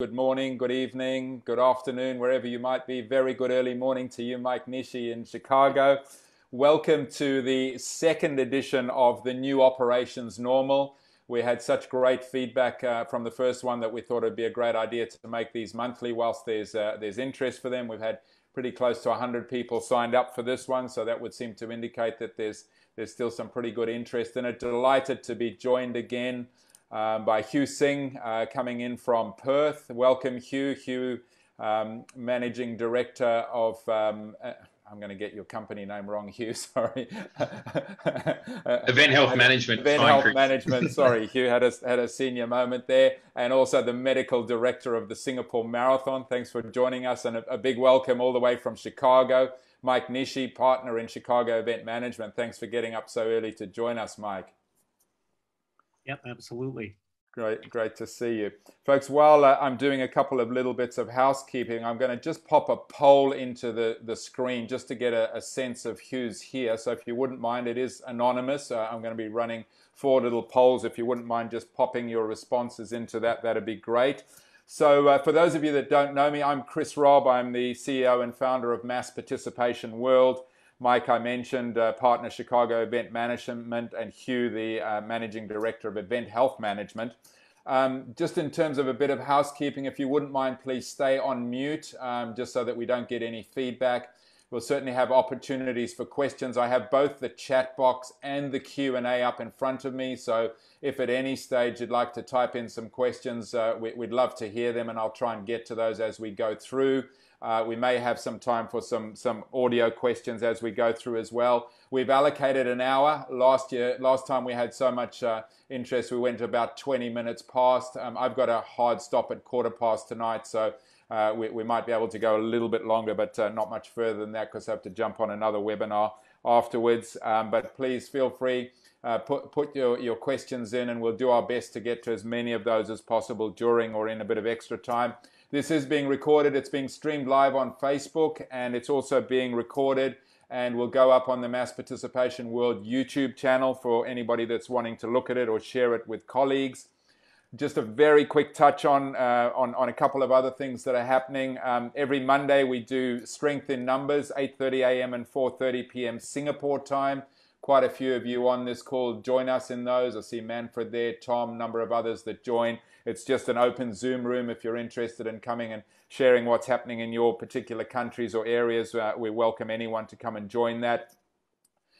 good morning, good evening, good afternoon, wherever you might be. Very good early morning to you, Mike Nishi in Chicago. Welcome to the second edition of the new Operations Normal. We had such great feedback from the first one that we thought it'd be a great idea to make these monthly whilst there's interest for them. We've had pretty close to 100 people signed up for this one, so that would seem to indicate that there's still some pretty good interest in it. Delighted to be joined again by Hugh Singe, coming in from Perth. Welcome, Hugh. Hugh, Managing Director of, I'm going to get your company name wrong, Hugh, sorry. Event Health Management. Event Health Management, sorry, Hugh had a senior moment there. And also the Medical Director of the Singapore Marathon. Thanks for joining us, and a big welcome all the way from Chicago. Mike Nishi, Partner in Chicago Event Management. Thanks for getting up so early to join us, Mike. Yep, absolutely. Great to see you. Folks, while I'm doing a couple of little bits of housekeeping, I'm going to just pop a poll into the screen just to get a sense of who's here. So if you wouldn't mind, it is anonymous. I'm going to be running 4 little polls. If you wouldn't mind just popping your responses into that'd be great. So for those of you that don't know me, I'm Chris Robb. I'm the CEO and founder of Mass Participation World. Mike, I mentioned, Partner Chicago Event Management, and Hugh, the Managing Director of Event Health Management. Just in terms of a bit of housekeeping, if you wouldn't mind, please stay on mute, just so that we don't get any feedback. We'll certainly have opportunities for questions. I have both the chat box and the Q&A up in front of me, so if at any stage you'd like to type in some questions, we'd love to hear them, and I'll try and get to those as we go through. We may have some time for some audio questions as we go through as well. We've allocated an hour. Last time we had so much interest, we went to about 20 minutes past. I've got a hard stop at 1:15 tonight, so we might be able to go a little bit longer, but not much further than that, because I have to jump on another webinar afterwards. But please feel free, put your questions in, and we'll do our best to get to as many of those as possible during or in a bit of extra time. This is being recorded. It's being streamed live on Facebook, and it's also being recorded and will go up on the Mass Participation World YouTube channel for anybody that's wanting to look at it or share it with colleagues. Just a very quick touch on a couple of other things that are happening. Every Monday we do Strength in Numbers, 8:30 a.m. and 4:30 p.m. Singapore time. Quite a few of you on this call join us in those. I see Manfred there, Tom, number of others that join. It's just an open Zoom room. If you're interested in coming and sharing what's happening in your particular countries or areas, we welcome anyone to come and join that.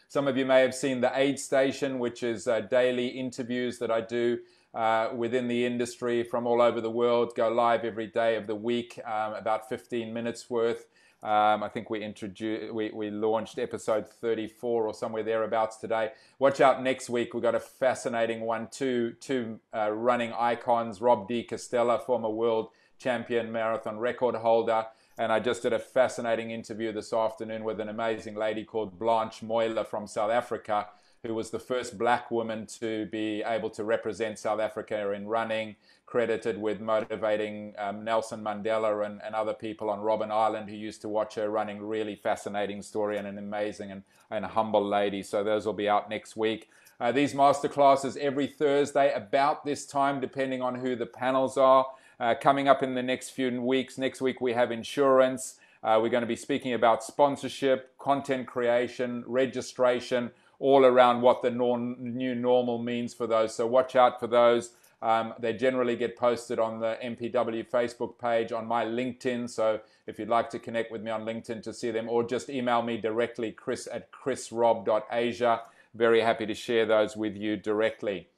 Some of you may have seen the Aid Station, which is daily interviews that I do within the industry from all over the world, go live every day of the week, about 15 minutes worth. I think we launched episode 34 or somewhere thereabouts today. Watch out next week. We've got a fascinating one. Two running icons, Robb former world champion marathon record holder. And I just did a fascinating interview this afternoon with an amazing lady called Blanche Moyler from South Africa, who was the first black woman to be able to represent South Africa in running, credited with motivating Nelson Mandela and other people on Robben Island who used to watch her running. Really fascinating story, and an amazing and humble lady. So those will be out next week. These masterclasses every Thursday about this time, depending on who the panels are. Coming up in the next few weeks. Next week we have insurance. We're going to be speaking about sponsorship, content creation, registration, all around what the new normal means for those. So watch out for those. They generally get posted on the MPW Facebook page, on my LinkedIn. So if you'd like to connect with me on LinkedIn to see them, or just email me directly, chris@chrisrobb.asia. Very happy to share those with you directly.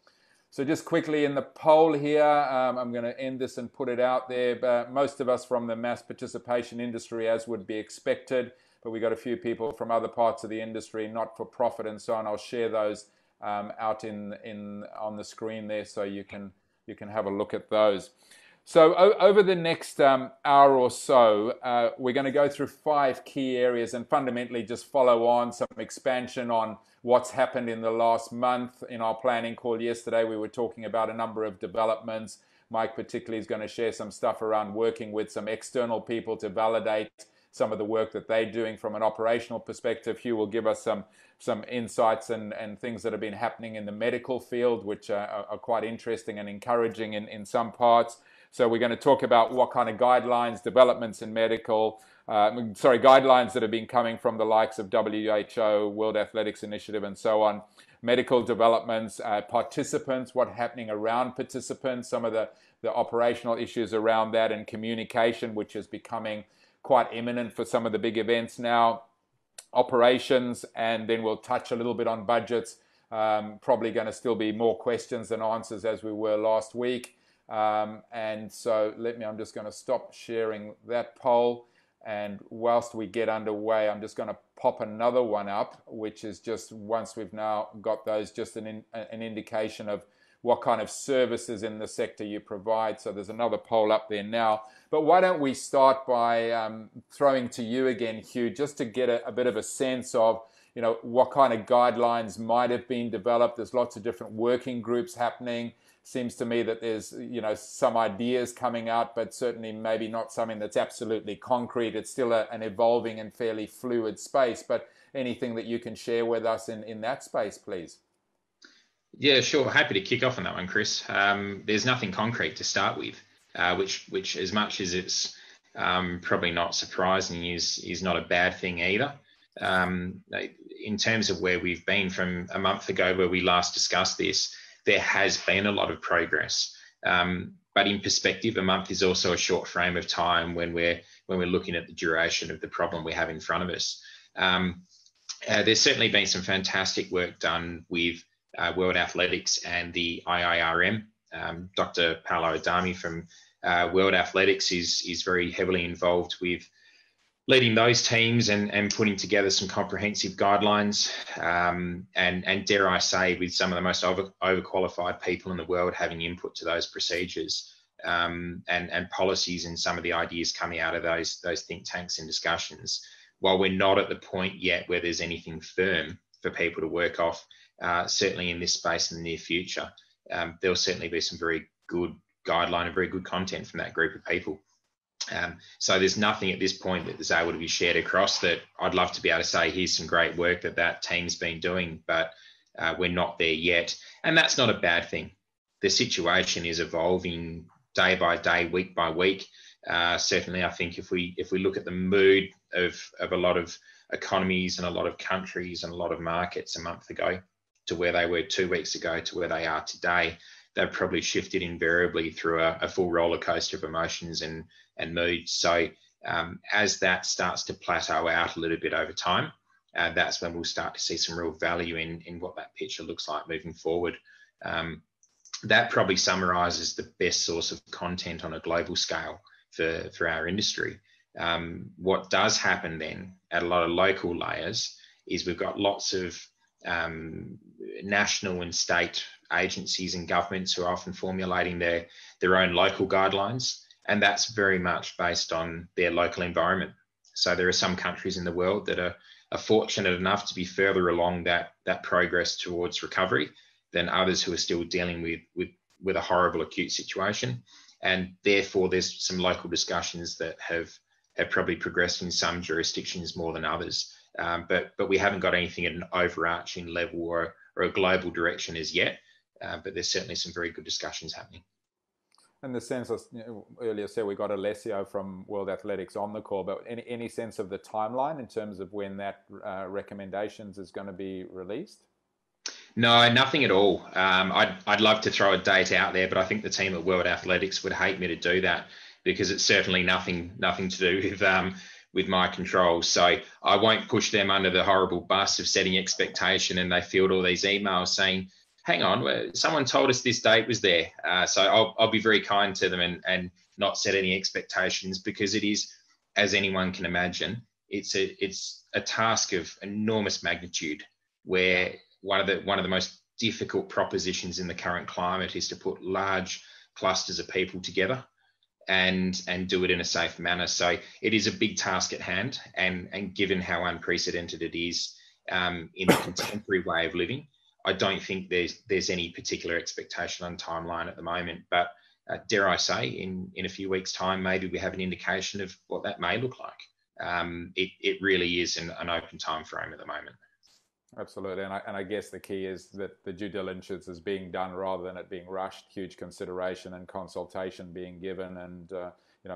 So just quickly in the poll here, I'm going to end this and put it out there. But most of us from the mass participation industry, as would be expected, but we got a few people from other parts of the industry, not for profit and so on. I'll share those out on the screen there, so you can have a look at those. So over the next hour or so, we're going to go through 5 key areas and fundamentally just follow on some expansion on what's happened in the last month. In our planning call yesterday, we were talking about a number of developments. Mike particularly is going to share some stuff around working with some external people to validate some of the work that they're doing from an operational perspective. Hugh will give us some insights and things that have been happening in the medical field, which are quite interesting and encouraging in some parts. So we're going to talk about what kind of guidelines, developments in medical, guidelines that have been coming from the likes of WHO, World Athletics Initiative, and so on, medical developments, participants, what's happening around participants, some of the operational issues around that, and communication, which is becoming quite imminent for some of the big events now, operations, and then we'll touch a little bit on budgets. Probably going to still be more questions than answers as we were last week. And so I'm just going to stop sharing that poll. And whilst we get underway, I'm just going to pop another one up, which is just, once we've now got those, just an indication of what kind of services in the sector you provide. So there's another poll up there now. But why don't we start by throwing to you again, Hugh, just to get a bit of a sense of, what kind of guidelines might have been developed. There's lots of different working groups happening. Seems to me that there's, some ideas coming out, but certainly maybe not something that's absolutely concrete. It's still an evolving and fairly fluid space, but anything that you can share with us in that space, please. Yeah, sure. Happy to kick off on that one, Chris. There's nothing concrete to start with, which as much as it's probably not surprising, is not a bad thing either. In terms of where we've been from a month ago, where we last discussed this, there has been a lot of progress. But in perspective, a month is also a short frame of time when we're looking at the duration of the problem we have in front of us. There's certainly been some fantastic work done with World Athletics and the IIRM. Dr. Paolo Adami from World Athletics is very heavily involved with leading those teams and putting together some comprehensive guidelines, and dare I say, with some of the most overqualified people in the world having input to those procedures, and policies, and some of the ideas coming out of those think tanks and discussions. While we're not at the point yet where there's anything firm for people to work off, certainly in this space in the near future, there'll certainly be some very good guideline and very good content from that group of people. So there's nothing at this point that is able to be shared across that I'd love to be able to say, here's some great work that team's been doing, but we're not there yet. And that's not a bad thing. The situation is evolving day by day, week by week. Certainly, I think if we look at the mood of a lot of economies and a lot of countries and a lot of markets a month ago to where they were 2 weeks ago to where they are today, they've probably shifted invariably through a full roller coaster of emotions and moods. So as that starts to plateau out a little bit over time, that's when we'll start to see some real value in what that picture looks like moving forward. That probably summarises the best source of content on a global scale for our industry. What does happen then at a lot of local layers is we've got lots of national and state agencies and governments who are often formulating their own local guidelines, and that's very much based on their local environment. So there are some countries in the world that are fortunate enough to be further along that progress towards recovery than others who are still dealing with a horrible acute situation, and therefore there's some local discussions that have probably progressed in some jurisdictions more than others, but we haven't got anything at an overarching level or a global direction as yet. But there's certainly some very good discussions happening. And the sense, earlier said we got Alessio from World Athletics on the call, but any sense of the timeline in terms of when that recommendations is going to be released? No, nothing at all. I'd love to throw a date out there, but I think the team at World Athletics would hate me to do that because it's certainly nothing to do with my control. So I won't push them under the horrible bus of setting expectation, and they field all these emails saying, hang on, someone told us this date was there. So I'll be very kind to them and not set any expectations, because it is, as anyone can imagine, it's a task of enormous magnitude, where one of the most difficult propositions in the current climate is to put large clusters of people together and do it in a safe manner. So it is a big task at hand, and given how unprecedented it is in the contemporary way of living, I don't think there's any particular expectation on timeline at the moment. But dare I say, in a few weeks' time, maybe we have an indication of what that may look like. It really is an open time frame at the moment. Absolutely, and I guess the key is that the due diligence is being done rather than it being rushed. Huge consideration and consultation being given, and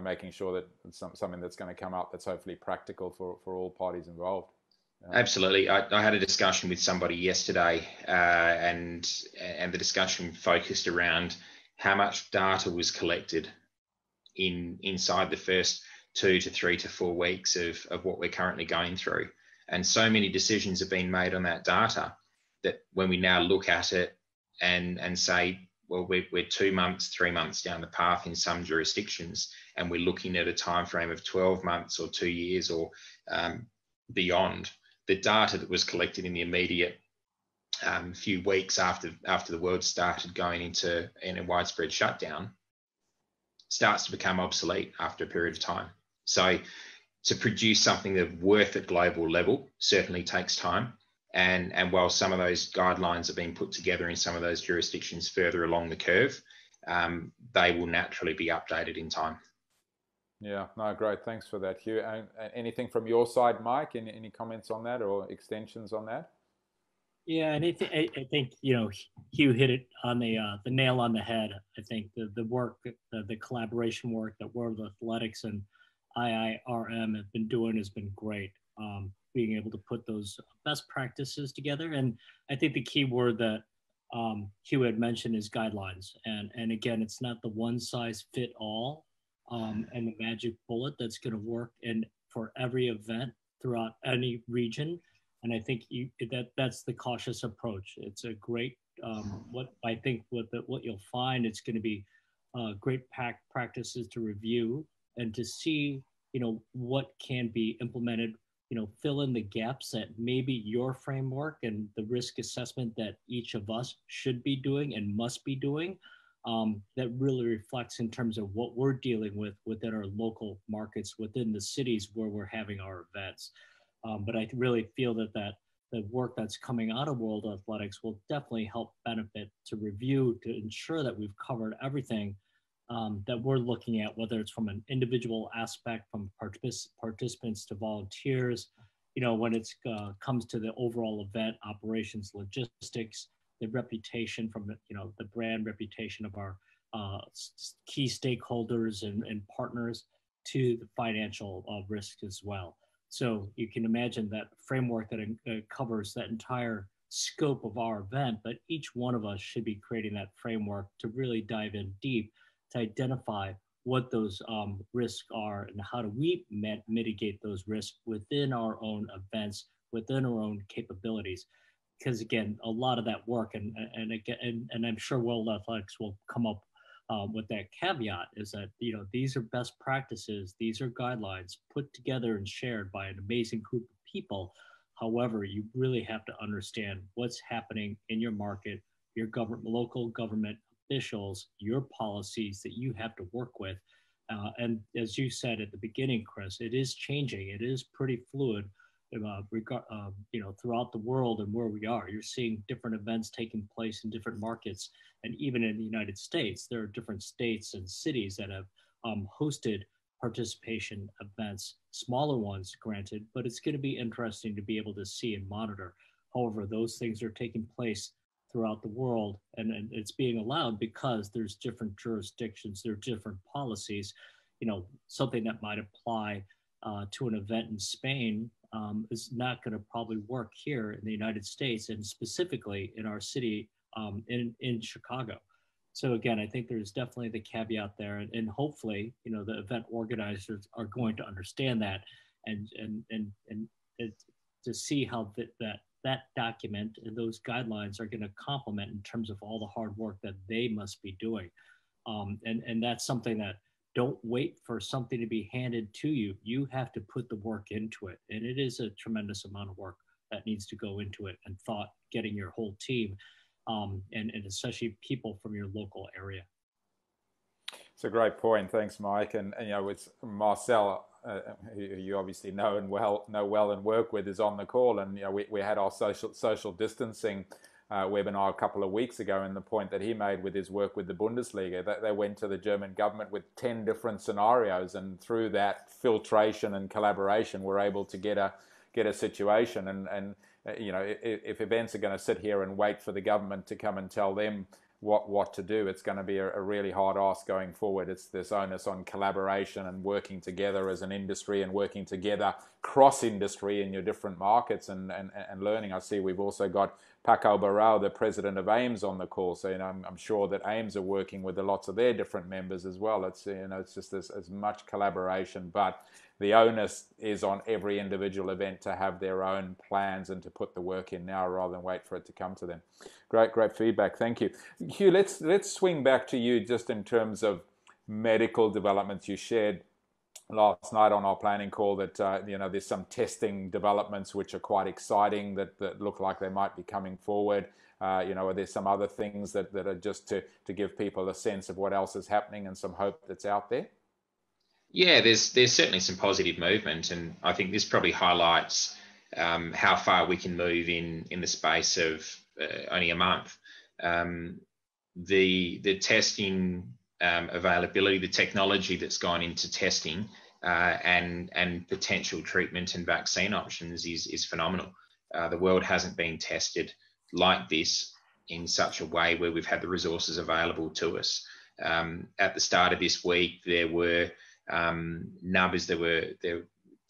making sure that it's something that's going to come up that's hopefully practical for all parties involved. Absolutely. I had a discussion with somebody yesterday, and the discussion focused around how much data was collected inside the first 2 to 3 to 4 weeks of what we're currently going through. And so many decisions have been made on that data that when we now look at it and say, well, we're 2 months, 3 months down the path in some jurisdictions, and we're looking at a time frame of 12 months or 2 years or beyond. The data that was collected in the immediate few weeks after the world started going into a widespread shutdown starts to become obsolete after a period of time. So to produce something of worth at global level certainly takes time. And while some of those guidelines are being put together in some of those jurisdictions further along the curve, they will naturally be updated in time. Yeah, no, great. Thanks for that, Hugh. And anything from your side, Mike? Any comments on that or extensions on that? Yeah, and I think Hugh hit it on the nail on the head. I think the work, the collaboration work that World Athletics and IIRM have been doing has been great. Being able to put those best practices together, and I think the key word that Hugh had mentioned is guidelines. And again, it's not the one size fit all and the magic bullet that's going to work for every event throughout any region. And I think that's the cautious approach. It's a great what you'll find, it's going to be great practices to review and to see what can be implemented. Fill in the gaps that maybe your framework and the risk assessment that each of us should be doing and must be doing, that really reflects in terms of what we're dealing with within our local markets, within the cities where we're having our events. But I really feel that the work that's coming out of World Athletics will definitely help benefit to review, to ensure that we've covered everything that we're looking at, whether it's from an individual aspect, from participants to volunteers, when it comes to the overall event operations, logistics, the reputation from the brand reputation of our key stakeholders and partners, to the financial risk as well. So you can imagine that framework that covers that entire scope of our event, but each one of us should be creating that framework to really dive in deep to identify what those risks are and how do we mitigate those risks within our own events, within our own capabilities. Because again, a lot of that work, and I'm sure World Athletics will come up with that caveat, is that these are best practices, these are guidelines put together and shared by an amazing group of people. However, you really have to understand what's happening in your market, your local government officials, your policies that you have to work with. And as you said at the beginning, Chris, it is changing. It is pretty fluid. Throughout the world and where we are, you're seeing different events taking place in different markets, and even in the United States, there are different states and cities that have hosted participation events, smaller ones, granted, but it's going to be interesting to be able to see and monitor. However, those things are taking place throughout the world, and it's being allowed because there's different jurisdictions, there are different policies. Something that might apply to an event in Spain is not going to probably work here in the United States, and specifically in our city in Chicago. So again, I think there's definitely the caveat there, and hopefully, the event organizers are going to understand that, and to see how that document and those guidelines are going to complement in terms of all the hard work that they must be doing, and that's something that. Don't wait for something to be handed to you. You have to put the work into it. And it is a tremendous amount of work that needs to go into it, and thought, getting your whole team and especially people from your local area. It's a great point. Thanks, Mike. And with Marcel, who you obviously know well and work with, is on the call. And we had our social distancing webinar a couple of weeks ago, and the point that he made with his work with the Bundesliga, that they went to the German government with 10 different scenarios, and through that filtration and collaboration, we're able to get a situation. And if events are going to sit here and wait for the government to come and tell them what to do, it's going to be a really hard ask going forward. It's this onus on collaboration and working together as an industry and working together cross-industry in your different markets and learning. I see we've also got Paco Barao, the president of AIMS, on the call. So, I'm sure that AIMS are working with lots of their different members as well. It's, it's just as much collaboration, but the onus is on every individual event to have their own plans and to put the work in now rather than wait for it to come to them. Great feedback. Thank you. Hugh, let's swing back to you just in terms of medical developments. You shared last night on our planning call that there's some testing developments which are quite exciting that look like they might be coming forward. Are there some other things that are just to give people a sense of what else is happening and some hope that's out there? Yeah, there's certainly some positive movement, and I think this probably highlights how far we can move in the space of only a month. The testing availability, the technology that's gone into testing, and potential treatment and vaccine options is phenomenal. The world hasn't been tested like this in such a way where we've had the resources available to us. At the start of this week, there were numbers. There were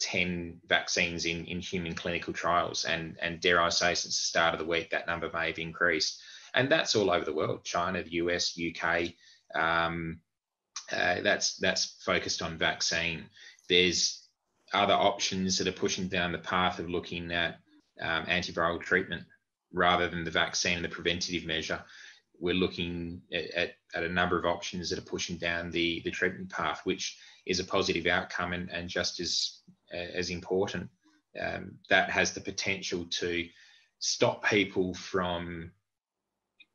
10 vaccines in human clinical trials, and dare I say, since the start of the week, that number may have increased. And that's all over the world: China, the US, UK. That's focused on vaccine. There's other options that are pushing down the path of looking at antiviral treatment rather than the vaccine and the preventative measure. We're looking at a number of options that are pushing down the treatment path, which is a positive outcome and just as important. That has the potential to stop people from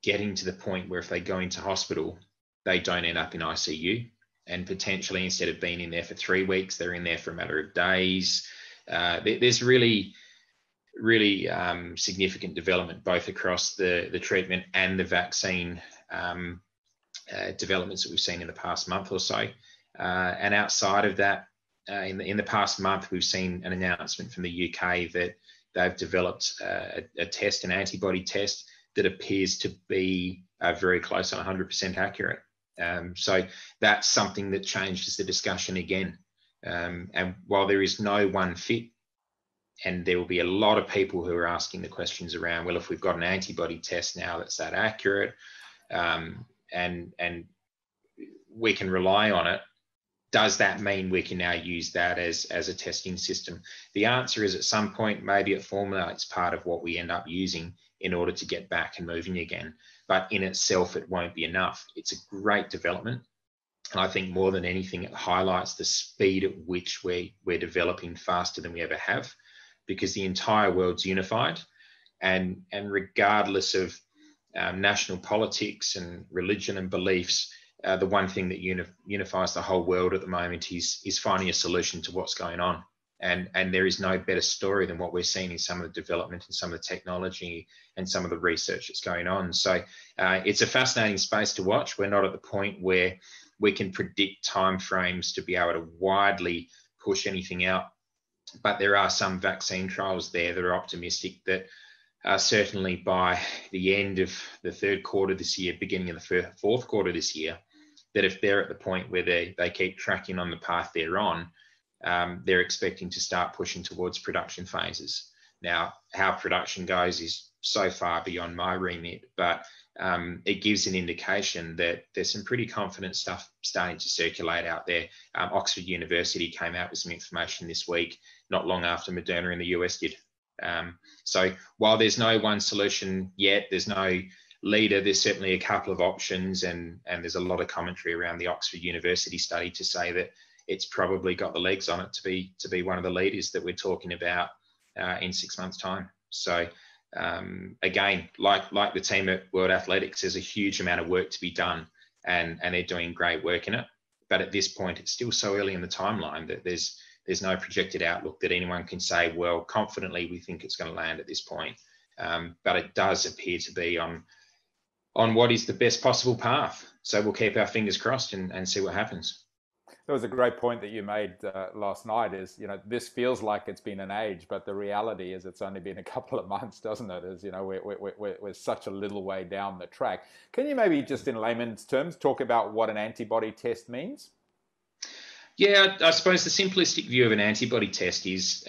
getting to the point where if they go into hospital, they don't end up in ICU, and potentially instead of being in there for 3 weeks, they're in there for a matter of days. There's really significant development both across the treatment and the vaccine developments that we've seen in the past month or so. And outside of that, in the past month, we've seen an announcement from the UK that they've developed a test, an antibody test, that appears to be very close on 100% accurate. So that's something that changes the discussion again. And while there is no one fit, and there will be a lot of people who are asking the questions around, well, if we've got an antibody test now that's that accurate, and we can rely on it, does that mean we can now use that as a testing system? The answer is at some point, maybe it formulates part of what we end up using in order to get back and moving again. But in itself, it won't be enough. It's a great development. And I think more than anything, it highlights the speed at which we're developing faster than we ever have, because the entire world's unified, and regardless of national politics and religion and beliefs, the one thing that unifies the whole world at the moment is finding a solution to what's going on. And there is no better story than what we're seeing in some of the development and some of the technology and some of the research that's going on. So it's a fascinating space to watch. We're not at the point where we can predict timeframes to be able to widely push anything out, but there are some vaccine trials there that are optimistic that certainly by the end of the third quarter this year, beginning of the fourth quarter this year, that if they're at the point where they keep tracking on the path they're on, they're expecting to start pushing towards production phases. Now, how production goes is so far beyond my remit, but it gives an indication that there's some pretty confident stuff starting to circulate out there. Oxford University came out with some information this week, not long after Moderna in the US did. So while there's no one solution yet, there's no leader, there's certainly a couple of options, and there's a lot of commentary around the Oxford University study to say that it's probably got the legs on it to be one of the leaders that we're talking about in 6 months' time. So again, like the team at World Athletics, there's a huge amount of work to be done, and they're doing great work in it. But at this point, it's still so early in the timeline that there's no projected outlook that anyone can say, well, confidently, we think it's going to land at this point. But it does appear to be on what is the best possible path. So we'll keep our fingers crossed and see what happens. That was a great point that you made last night is, this feels like it's been an age, but the reality is it's only been a couple of months, doesn't it? As we're such a little way down the track. Can you maybe just in layman's terms talk about what an antibody test means? Yeah, I suppose the simplistic view of an antibody test is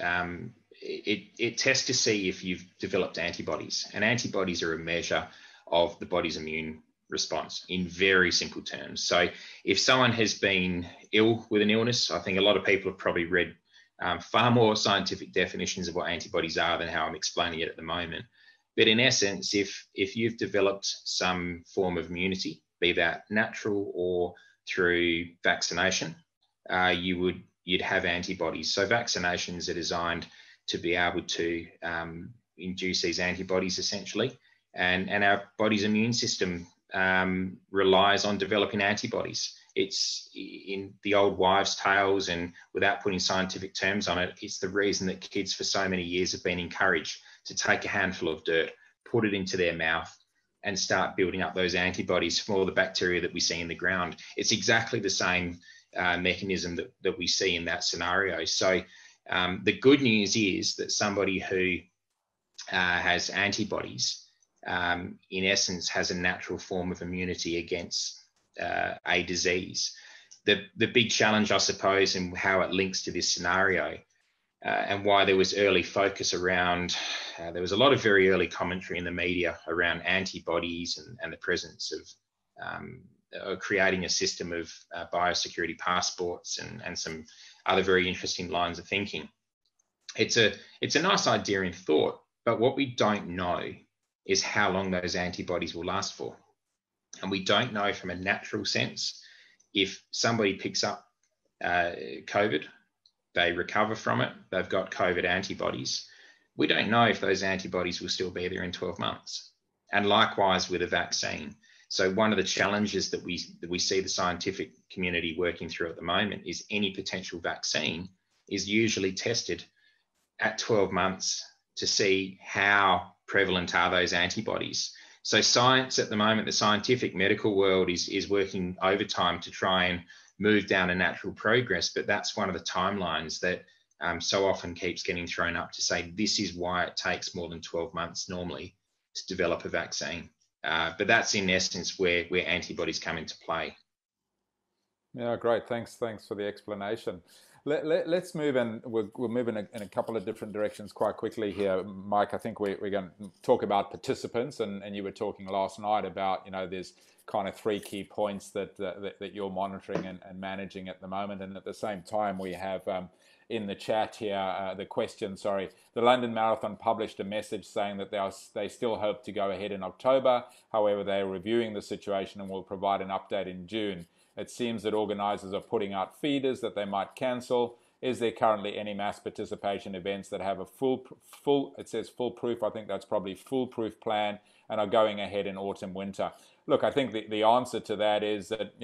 it tests to see if you've developed antibodies, and antibodies are a measure of the body's immune response in very simple terms. So if someone has been ill with an illness, I think a lot of people have probably read far more scientific definitions of what antibodies are than how I'm explaining it at the moment. But in essence, if you've developed some form of immunity, be that natural or through vaccination, you'd have antibodies. So vaccinations are designed to be able to induce these antibodies essentially, and our body's immune system relies on developing antibodies. It's in the old wives' tales, and without putting scientific terms on it, it's the reason that kids for so many years have been encouraged to take a handful of dirt, put it into their mouth, and start building up those antibodies for all the bacteria that we see in the ground. It's exactly the same mechanism that we see in that scenario. So the good news is that somebody who has antibodies, in essence, has a natural form of immunity against a disease. The big challenge, I suppose, and how it links to this scenario, and why there was early focus around, there was a lot of very early commentary in the media around antibodies and the presence of creating a system of biosecurity passports and some other very interesting lines of thinking. It's a nice idea in thought, but what we don't know is how long those antibodies will last for. And we don't know from a natural sense if somebody picks up COVID, they recover from it, they've got COVID antibodies. We don't know if those antibodies will still be there in 12 months. And likewise with a vaccine. So one of the challenges that we see the scientific community working through at the moment is any potential vaccine is usually tested at 12 months to see how prevalent are those antibodies. So science at the moment, the scientific medical world is working overtime to try and move down a natural progress, but that's one of the timelines that so often keeps getting thrown up to say this is why it takes more than 12 months normally to develop a vaccine. But that's in essence where antibodies come into play. Yeah, great. Thanks for the explanation. Let's move, and we'll move in a couple of different directions quite quickly here. Mike, I think we're going to talk about participants, and you were talking last night about, there's kind of three key points that you're monitoring and managing at the moment. And at the same time, we have in the chat here the question, the London Marathon published a message saying that they still hope to go ahead in October. However, they are reviewing the situation and will provide an update in June. It seems that organisers are putting out feeders that they might cancel. Is there currently any mass participation events that have a it says foolproof, I think that's probably foolproof plan, and are going ahead in autumn, winter? Look, I think the answer to that is that,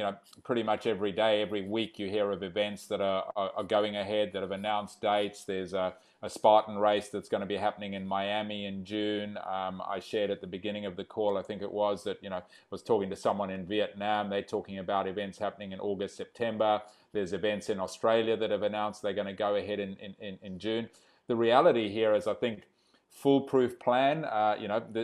pretty much every day, every week you hear of events that are going ahead, that have announced dates. There's a Spartan race that's going to be happening in Miami in June. I shared at the beginning of the call, I think it was, that, I was talking to someone in Vietnam. They're talking about events happening in August, September. There's events in Australia that have announced they're going to go ahead in June. The reality here is, I think, foolproof plan,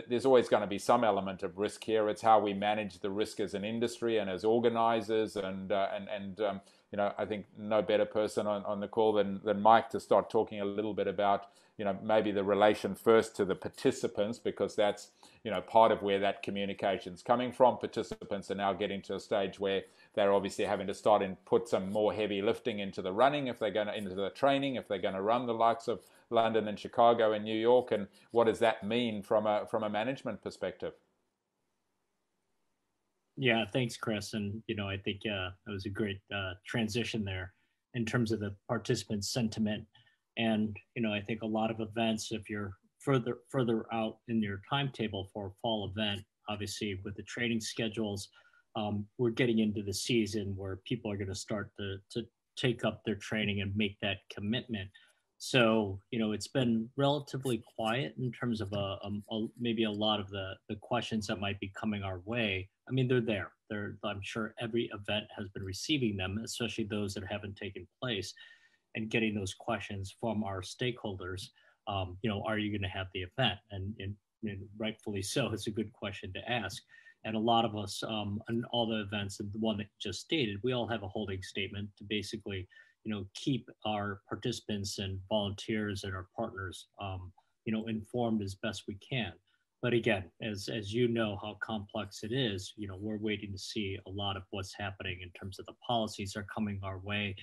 there's always going to be some element of risk here. It's how we manage the risk as an industry and as organizers, and I think no better person on the call than Mike to start talking a little bit about, maybe the relation first to the participants, because that's, part of where that communication's coming from. Participants are now getting to a stage where they're obviously having to start and put some more heavy lifting into the running, if they're going to, into the training, if they're going to run the likes of London and Chicago and New York, and what does that mean from a management perspective? Yeah, thanks, Chris. And I think that was a great transition there in terms of the participant sentiment. And I think a lot of events, if you're further out in your timetable for a fall event, obviously with the training schedules, we're getting into the season where people are going to start to take up their training and make that commitment. So, it's been relatively quiet in terms of maybe a lot of the questions that might be coming our way. I mean, they're there. I'm sure every event has been receiving them, especially those that haven't taken place, and getting those questions from our stakeholders. Are you going to have the event? And rightfully so, it's a good question to ask. And a lot of us, on all the events, and the one that you just stated, we all have a holding statement to basically, keep our participants and volunteers and our partners, informed as best we can. But again, as you know how complex it is, we're waiting to see a lot of what's happening in terms of the policies are coming our way.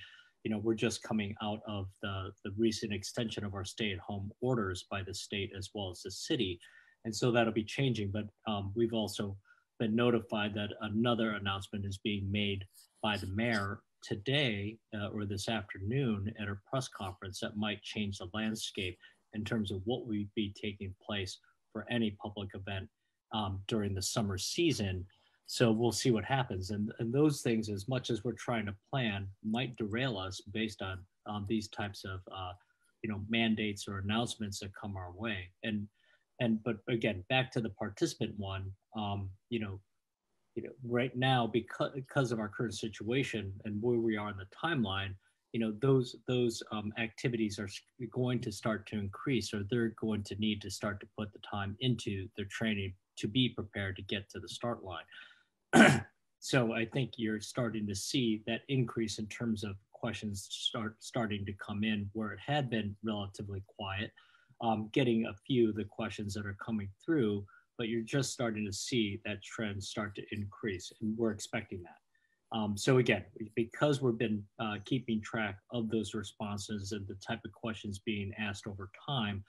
We're just coming out of the recent extension of our stay-at-home orders by the state as well as the city. And so that'll be changing. But we've also been notified that another announcement is being made by the mayor today or this afternoon at a press conference that might change the landscape in terms of what would be taking place for any public event during the summer season. So we'll see what happens. And those things, as much as we're trying to plan, might derail us based on these types of mandates or announcements that come our way. But again, back to the participant one, right now, because of our current situation and where we are in the timeline, those activities are going to start to increase, or they're going to need to start to put the time into their training to be prepared to get to the start line. So I think you're starting to see that increase in terms of questions starting to come in where it had been relatively quiet, getting a few of the questions that are coming through, but you're just starting to see that trend start to increase, and we're expecting that. So again, because we've been keeping track of those responses and the type of questions being asked over time,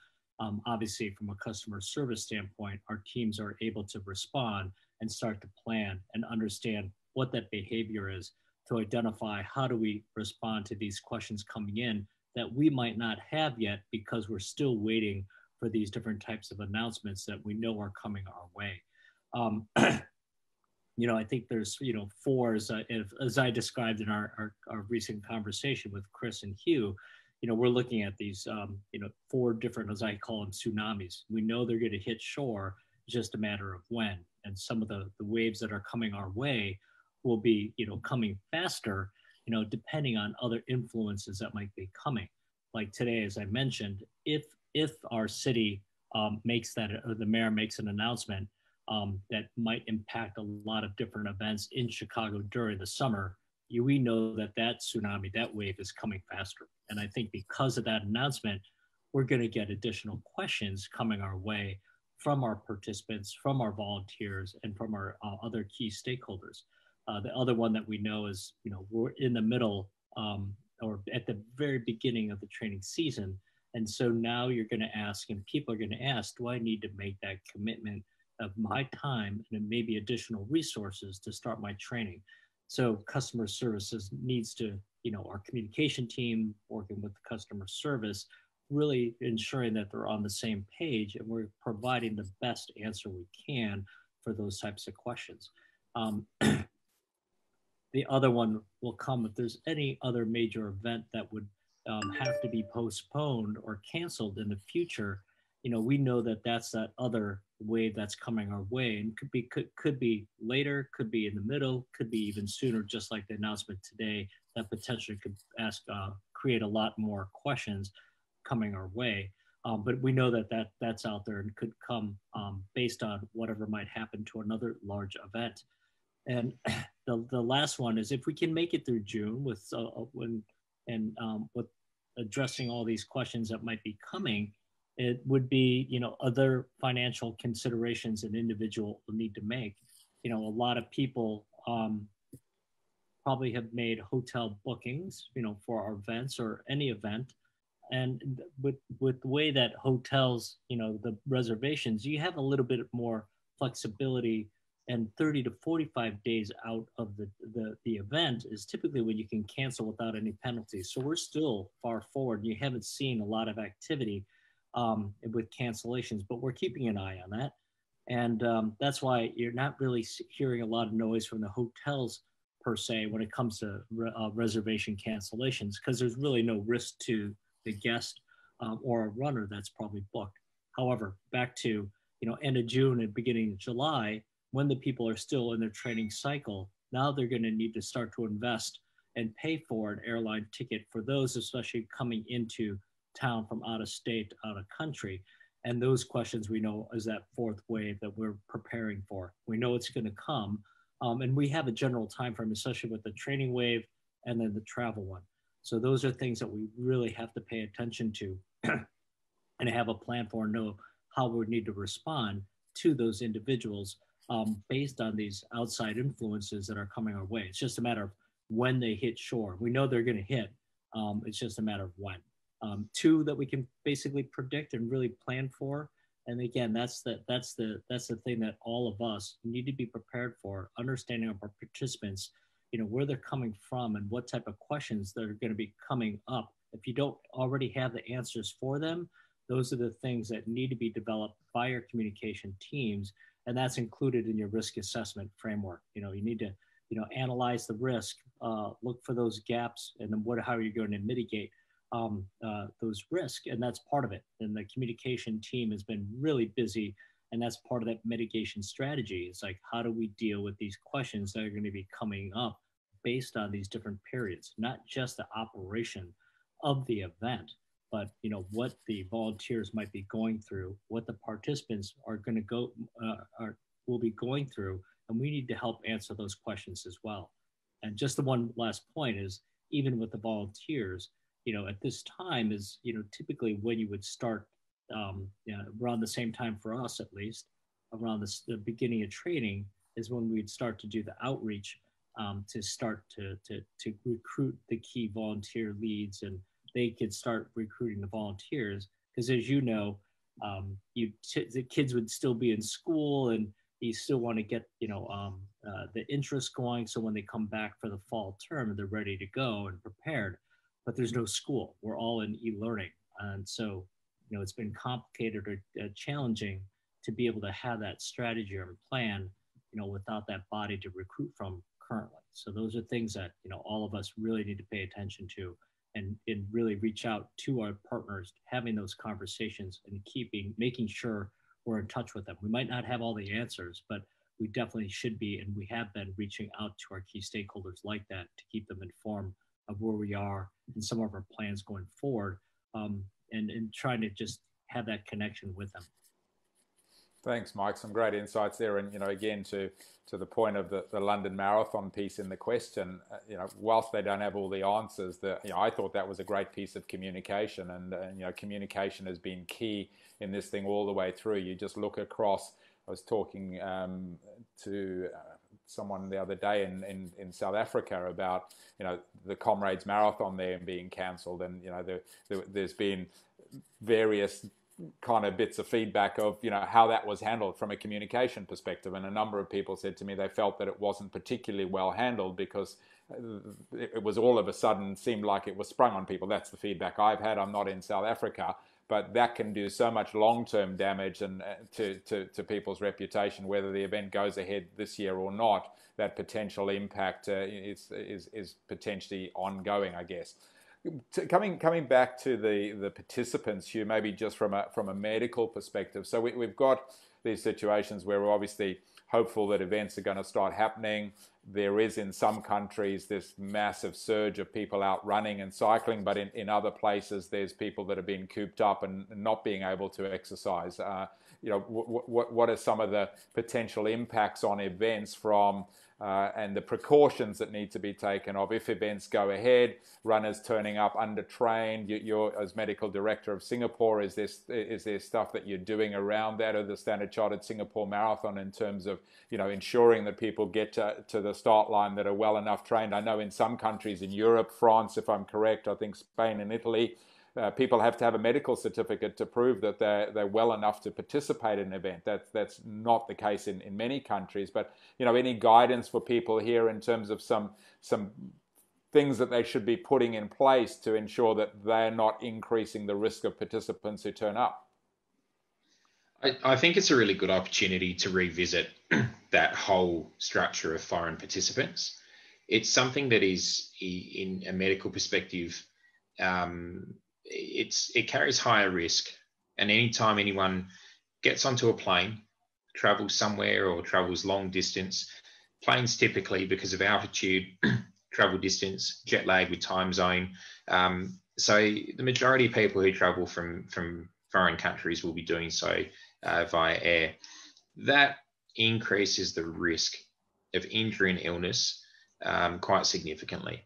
obviously from a customer service standpoint, our teams are able to respond and start to plan and understand what that behavior is to identify how do we respond to these questions coming in that we might not have yet because we're still waiting for these different types of announcements that we know are coming our way. I think there's, four, as I described in our recent conversation with Chris and Hugh, we're looking at these, four different, as I call them, tsunamis. We know they're going to hit shore, just a matter of when. And some of the waves that are coming our way will be, coming faster, depending on other influences that might be coming. Like today, as I mentioned, if our city makes that, or the mayor makes an announcement that might impact a lot of different events in Chicago during the summer, we know that tsunami, that wave is coming faster. And I think because of that announcement, we're going to get additional questions coming our way from our participants, from our volunteers, and from our other key stakeholders. The other one that we know is, we're in the middle or at the very beginning of the training season. And so now you're going to ask, and people are going to ask, do I need to make that commitment of my time and maybe additional resources to start my training? So customer services needs to, our communication team working with the customer service, really ensuring that they're on the same page and we're providing the best answer we can for those types of questions. The other one will come if there's any other major event that would have to be postponed or canceled in the future. We know that that's that other wave that's coming our way, and could be later, could be in the middle, could be even sooner, just like the announcement today that potentially could create a lot more questions coming our way. But we know that that's out there and could come based on whatever might happen to another large event. And the last one is if we can make it through June with addressing all these questions that might be coming, it would be, other financial considerations an individual will need to make. A lot of people probably have made hotel bookings, for our events or any event. And with the way that hotels, the reservations, you have a little bit more flexibility, and 30 to 45 days out of the event is typically when you can cancel without any penalties. So we're still far forward. You haven't seen a lot of activity with cancellations, but we're keeping an eye on that. And that's why you're not really hearing a lot of noise from the hotels per se when it comes to reservation cancellations, because there's really no risk to the guest or a runner that's probably booked. However, back to end of June and beginning of July, when the people are still in their training cycle, now they're going to need to start to invest and pay for an airline ticket for those, especially coming into town from out of state, out of country. And those questions we know is that fourth wave that we're preparing for. We know it's going to come. And we have a general time frame, especially with the training wave and then the travel one. So those are things that we really have to pay attention to and have a plan for and know how we need to respond to those individuals based on these outside influences that are coming our way. It's just a matter of when they hit shore. We know they're going to hit. It's just a matter of when. Two that we can basically predict and really plan for. And again, that's the thing that all of us need to be prepared for, understanding of our participants, where they're coming from and what type of questions that are going to be coming up. If you don't already have the answers for them, those are the things that need to be developed by your communication teams. And that's included in your risk assessment framework. You need to, analyze the risk, look for those gaps, and then how are you going to mitigate those risks? And that's part of it. And the communication team has been really busy, and that's part of that mitigation strategy. It's like, how do we deal with these questions that are going to be coming up based on these different periods, not just the operation of the event, but what the volunteers might be going through, what the participants are going to will be going through, and we need to help answer those questions as well. And just the one last point is, even with the volunteers, at this time is typically when you would start around the same time for us, at least around the beginning of training is when we'd start to do the outreach to start to recruit the key volunteer leads, and they could start recruiting the volunteers. Because as you know, the kids would still be in school, and you still want to get the interest going, so when they come back for the fall term, they're ready to go and prepared. But there's no school. We're all in e-learning, and so it's been complicated or challenging to be able to have that strategy or plan without that body to recruit from currently. So those are things that all of us really need to pay attention to, and really reach out to our partners, having those conversations and making sure we're in touch with them. We might not have all the answers, but we definitely should be, and we have been reaching out to our key stakeholders like that to keep them informed of where we are and some of our plans going forward, and trying to just have that connection with them. Thanks, Mike. Some great insights there. And, again, to the point of the London Marathon piece in the question, whilst they don't have all the answers, I thought that was a great piece of communication. And communication has been key in this thing all the way through. You just look across. I was talking to someone the other day in South Africa about, the Comrades Marathon there being cancelled. And, there's been various kind of bits of feedback of how that was handled from a communication perspective, and a number of people said to me they felt that it wasn't particularly well handled because it was all of a sudden seemed like it was sprung on people. That's the feedback I've had. I'm not in South Africa, but that can do so much long-term damage and to people's reputation, whether the event goes ahead this year or not. That potential impact is potentially ongoing, I guess. Coming back to the participants, Hugh, maybe just from a medical perspective. So we've got these situations where we're obviously hopeful that events are going to start happening. There is in some countries this massive surge of people out running and cycling, but in other places there's people that have been cooped up and not being able to exercise. What are some of the potential impacts on events from and the precautions that need to be taken of if events go ahead, runners turning up undertrained? You're as medical director of Singapore, is there stuff that you're doing around that, or the Standard Chartered Singapore Marathon, in terms of ensuring that people get to the start line that are well enough trained? I know in some countries in Europe, France, if I'm correct, I think Spain and Italy, people have to have a medical certificate to prove that they're well enough to participate in an event. That's not the case in many countries. But any guidance for people here in terms of some things that they should be putting in place to ensure that they're not increasing the risk of participants who turn up? I think it's a really good opportunity to revisit that whole structure of foreign participants. It's something that is, in a medical perspective, it carries higher risk. And anytime anyone gets onto a plane, travels somewhere or travels long distance, planes typically, because of altitude, travel distance, jet lag with time zone. So the majority of people who travel from foreign countries will be doing so via air. That increases the risk of injury and illness quite significantly.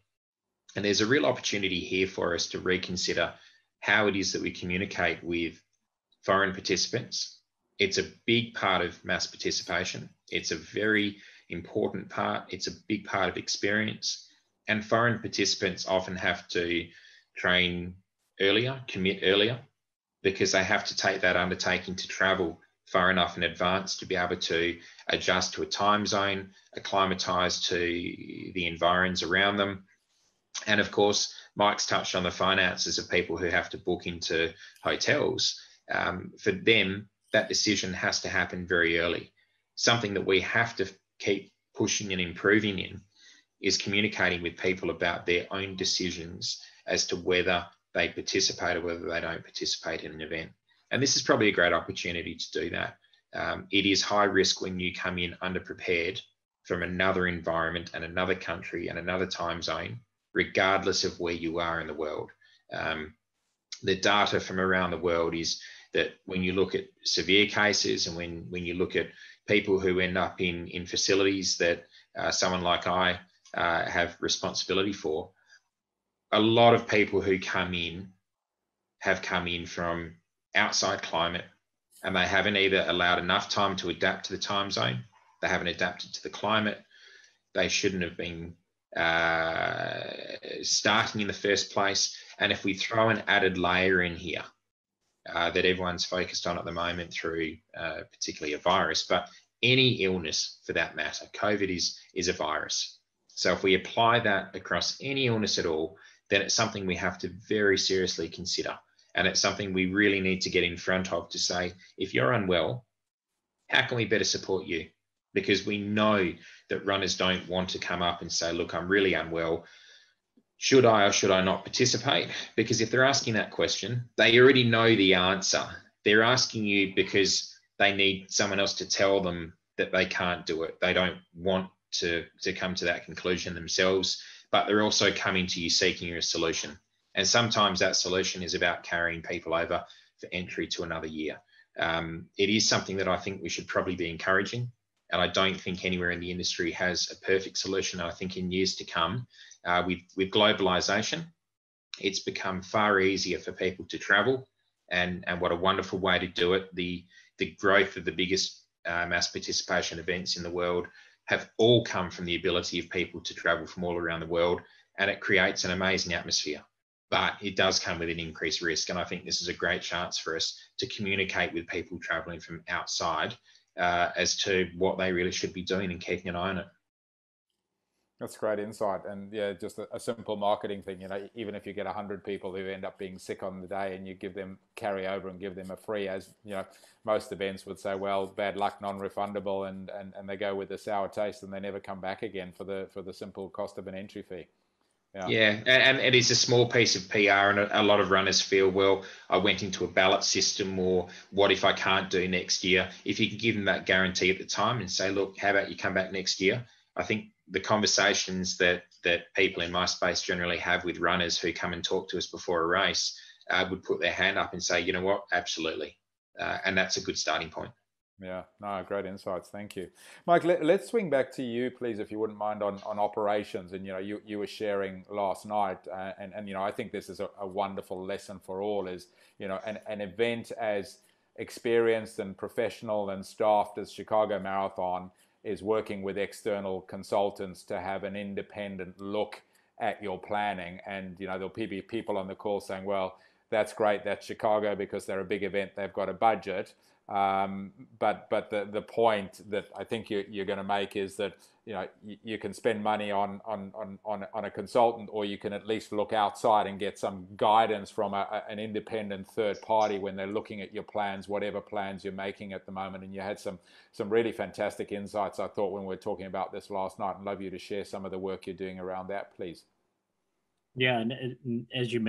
And there's a real opportunity here for us to reconsider how it is that we communicate with foreign participants. It's a big part of mass participation. It's a very important part. It's a big part of experience. And foreign participants often have to train earlier, commit earlier, because they have to take that undertaking to travel far enough in advance to be able to adjust to a time zone, acclimatise to the environs around them. And of course, Mike's touched on the finances of people who have to book into hotels. For them, that decision has to happen very early. Something that we have to keep pushing and improving in is communicating with people about their own decisions as to whether they participate or whether they don't participate in an event. And this is probably a great opportunity to do that. It is high risk when you come in underprepared from another environment and another country and another time zone, regardless of where you are in the world. The data from around the world is that when you look at severe cases and when you look at people who end up in facilities that someone like I have responsibility for, a lot of people who come in have come in from outside climate, and they haven't either allowed enough time to adapt to the time zone, they haven't adapted to the climate, they shouldn't have been starting in the first place. And if we throw an added layer in here that everyone's focused on at the moment through particularly a virus, but any illness for that matter, COVID is a virus. So if we apply that across any illness at all, then it's something we have to very seriously consider. And it's something we really need to get in front of to say, if you're unwell, how can we better support you? Because we know that runners don't want to come up and say, look, I'm really unwell. Should I or should I not participate? Because if they're asking that question, they already know the answer. They're asking you because they need someone else to tell them that they can't do it. They don't want to come to that conclusion themselves, but they're also coming to you seeking a solution. And sometimes that solution is about carrying people over for entry to another year. It is something that I think we should probably be encouraging. And I don't think anywhere in the industry has a perfect solution. I think in years to come, with globalization, it's become far easier for people to travel. And what a wonderful way to do it. The growth of the biggest mass participation events in the world have all come from the ability of people to travel from all around the world. And it creates an amazing atmosphere. But it does come with an increased risk. And I think this is a great chance for us to communicate with people traveling from outside as to what they really should be doing and keeping an eye on it. That's great insight. And yeah, just a simple marketing thing, you know, even if you get 100 people who end up being sick on the day and you give them carry over and give them a free, as you know, most events would say, well, bad luck, non-refundable, and they go with a sour taste and they never come back again for the simple cost of an entry fee. Yeah, and it is a small piece of PR, and a lot of runners feel, well, I went into a ballot system, or what if I can't do next year? If you can give them that guarantee at the time and say, look, how about you come back next year? I think the conversations that people in my space generally have with runners who come and talk to us before a race would put their hand up and say, you know what, absolutely. And that's a good starting point. Yeah, no, great insights. Thank you, Mike. Let's swing back to you, please, if you wouldn't mind, on operations. And you know, you were sharing last night, and you know, I think this is a wonderful lesson for all. Is, you know, an event as experienced and professional and staffed as Chicago Marathon is working with external consultants to have an independent look at your planning. And you know, there'll be people on the call saying, well, that's great, that's Chicago because they're a big event, they've got a budget. But the point that I think you're going to make is that, you know, you can spend money on a consultant, or you can at least look outside and get some guidance from an independent third party when they're looking at your plans, whatever plans you're making at the moment. And you had some really fantastic insights, I thought, when we were talking about this last night. I'd love you to share some of the work you're doing around that, please. Yeah, and as you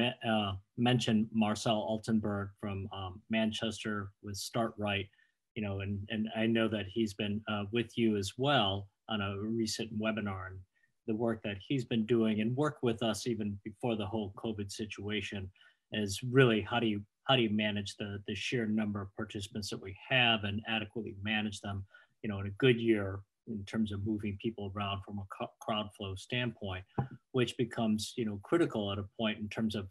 mentioned, Marcel Altenberg from Manchester with Start Right, and I know that he's been with you as well on a recent webinar, and the work that he's been doing and worked with us even before the whole COVID situation is really how do you manage the sheer number of participants that we have and adequately manage them, in a good year in terms of moving people around from a crowd flow standpoint, which becomes critical at a point in terms of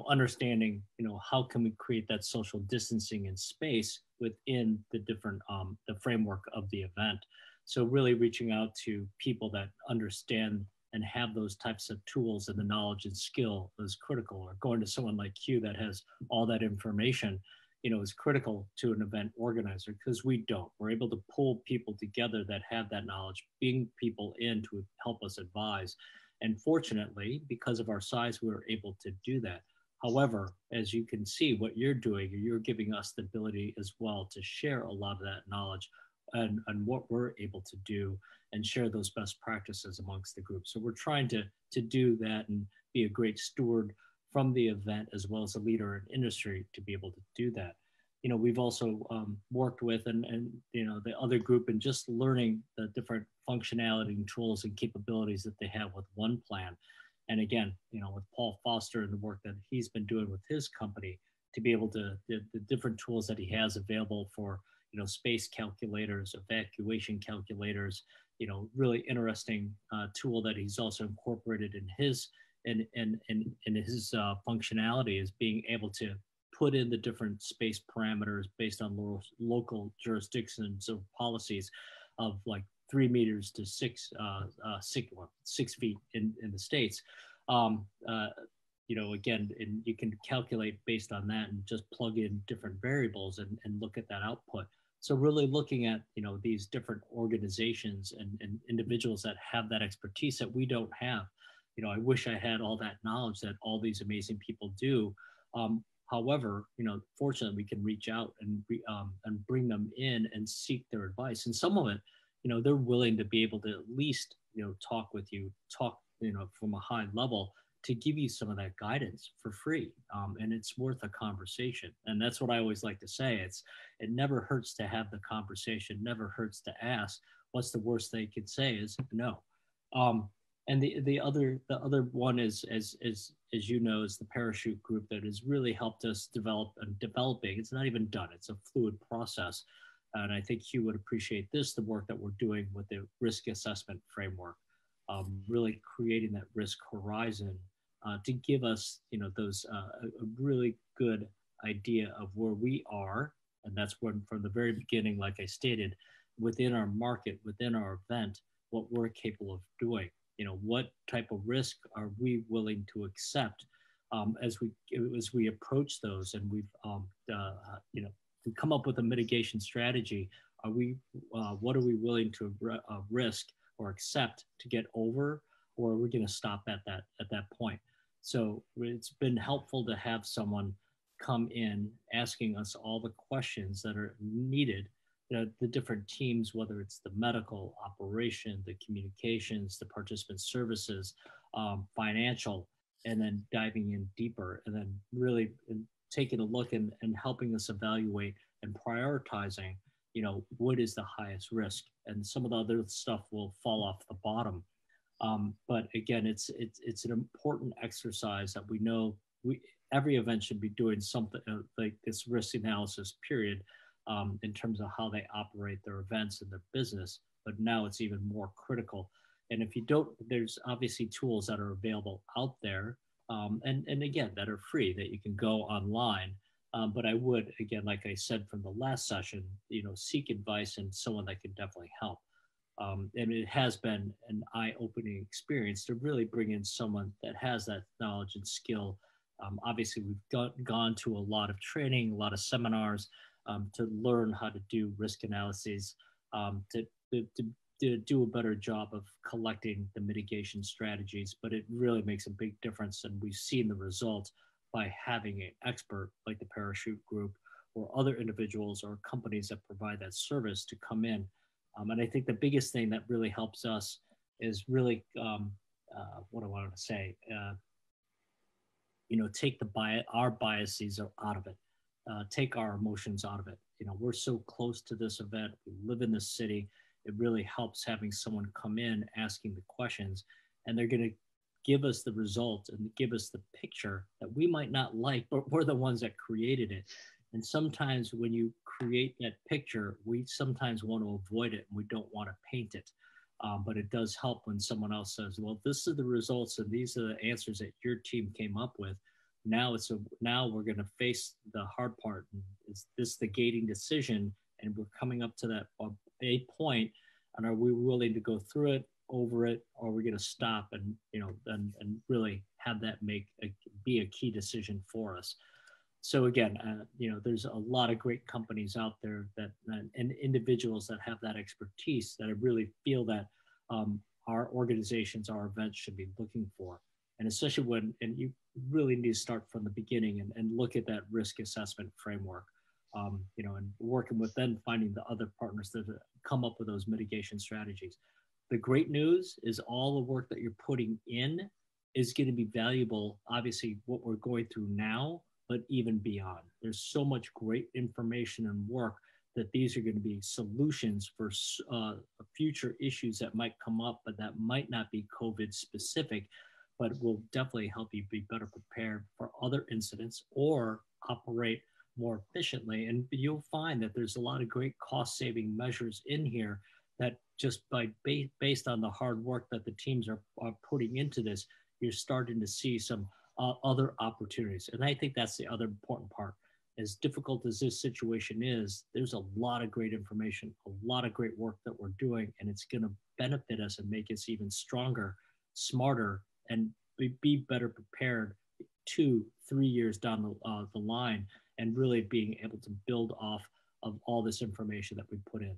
understanding how can we create that social distancing in space within the different the framework of the event. So really reaching out to people that understand and have those types of tools and the knowledge and skill is critical, or going to someone like Hugh that has all that information is critical to an event organizer, because we don't. We're able to pull people together that have that knowledge, bring people in to help us advise. And fortunately, because of our size, we were able to do that. However, as you can see, what you're doing, you're giving us the ability as well to share a lot of that knowledge and what we're able to do and share those best practices amongst the group. So we're trying to do that and be a great steward from the event as well as a leader in industry to be able to do that. We've also worked with and the other group and just learning the different functionality and tools and capabilities that they have with One Plan. And again, with Paul Foster and the work that he's been doing with his company to be able to, the different tools that he has available for, space calculators, evacuation calculators, really interesting tool that he's also incorporated in his functionality is being able to put in the different space parameters based on local jurisdictions or policies of like 3 meters to 6 feet in the States. Again, and you can calculate based on that and just plug in different variables and look at that output. So really looking at, these different organizations and individuals that have that expertise that we don't have. I wish I had all that knowledge that all these amazing people do. However, fortunately, we can reach out and bring them in and seek their advice. And some of it, they're willing to be able to at least, talk with you, from a high level to give you some of that guidance for free. And it's worth a conversation. And that's what I always like to say. It never hurts to have the conversation, never hurts to ask. What's the worst they could say is no. And the other one is, as you know, is the parachute group that has really helped us developing. It's not even done. It's a fluid process. And I think Hugh would appreciate the work that we're doing with the risk assessment framework, really creating that risk horizon to give us, those a really good idea of where we are. And that's when, from the very beginning, like I stated, within our market, within our event, what we're capable of doing. What type of risk are we willing to accept as we approach those, and we've we come up with a mitigation strategy. What are we willing to risk or accept to get over, or are we going to stop at that point? So it's been helpful to have someone come in asking us all the questions that are needed. The different teams, whether it's the medical operation, the communications, the participant services, financial, and then diving in deeper, and then really taking a look and helping us evaluate and prioritizing, what is the highest risk, and some of the other stuff will fall off the bottom. But again, it's an important exercise that we know every event should be doing something like this risk analysis period. In terms of how they operate their events and their business, but now it's even more critical. And if you don't, there's obviously tools that are available out there, and again, that are free, that you can go online. But I would, again, like I said from the last session, seek advice and someone that can definitely help. And it has been an eye-opening experience to really bring in someone that has that knowledge and skill. Obviously, we've gone to a lot of training, a lot of seminars, to learn how to do risk analyses, to do a better job of collecting the mitigation strategies. But it really makes a big difference, and we've seen the results by having an expert like the Parachute Group or other individuals or companies that provide that service to come in. And I think the biggest thing that really helps us is really, what I wanted to say, take our biases out of it, take our emotions out of it. We're so close to this event. We live in this city. It really helps having someone come in asking the questions, and they're going to give us the result and give us the picture that we might not like, but we're the ones that created it. And sometimes when you create that picture, we sometimes want to avoid it and we don't want to paint it. But it does help when someone else says, well, this are the results and these are the answers that your team came up with. Now we're going to face the hard part. Is this the gating decision? And we're coming up to that a point, and are we willing to go through it, over it, or are we going to stop and and really have that be a key decision for us? So again, there's a lot of great companies out there and individuals that have that expertise that I really feel that our organizations, our events should be looking for. And especially and you really need to start from the beginning and look at that risk assessment framework, and working with them, finding the other partners that come up with those mitigation strategies. The great news is all the work that you're putting in is going to be valuable, obviously, what we're going through now, but even beyond. There's so much great information and work that these are going to be solutions for future issues that might come up, but that might not be COVID specific, but will definitely help you be better prepared for other incidents or operate more efficiently. And you'll find that there's a lot of great cost saving measures in here that just based on the hard work that the teams are putting into this, you're starting to see some other opportunities. And I think that's the other important part. As difficult as this situation is, there's a lot of great information, a lot of great work that we're doing, and it's going to benefit us and make us even stronger, smarter, and be better prepared 2-3 years down the line, and really being able to build off of all this information that we put in.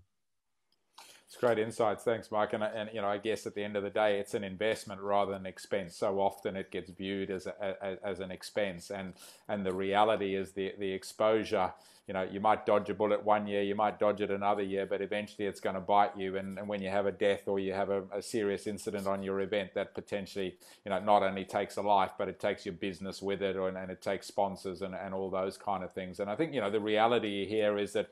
It's great insights. Thanks, Mike. And I guess at the end of the day, it's an investment rather than an expense. So often it gets viewed as an expense, and the reality is the exposure. You might dodge a bullet one year, you might dodge it another year, but eventually it's going to bite you. And when you have a death or you have a serious incident on your event, that potentially not only takes a life, but it takes your business with it, and it takes sponsors and all those kind of things. And I think the reality here is that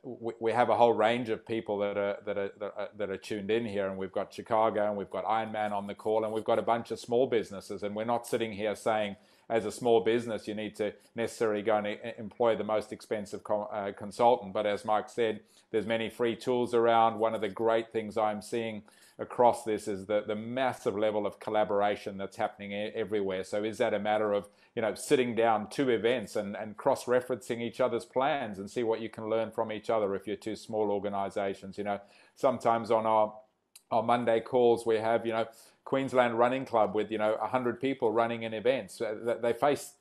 we have a whole range of people that are tuned in here, and we've got Chicago, and we've got Ironman on the call, and we've got a bunch of small businesses, and we're not sitting here saying, as a small business, you need to necessarily go and employ the most expensive consultant. But as Mike said, there's many free tools around. One of the great things I'm seeing across this is the massive level of collaboration that's happening everywhere. So is that a matter of sitting down 2 events and cross-referencing each other's plans and see what you can learn from each other if you're 2 small organizations? Sometimes on our Monday calls we have Queensland Running Club with 100 people running an event. So they face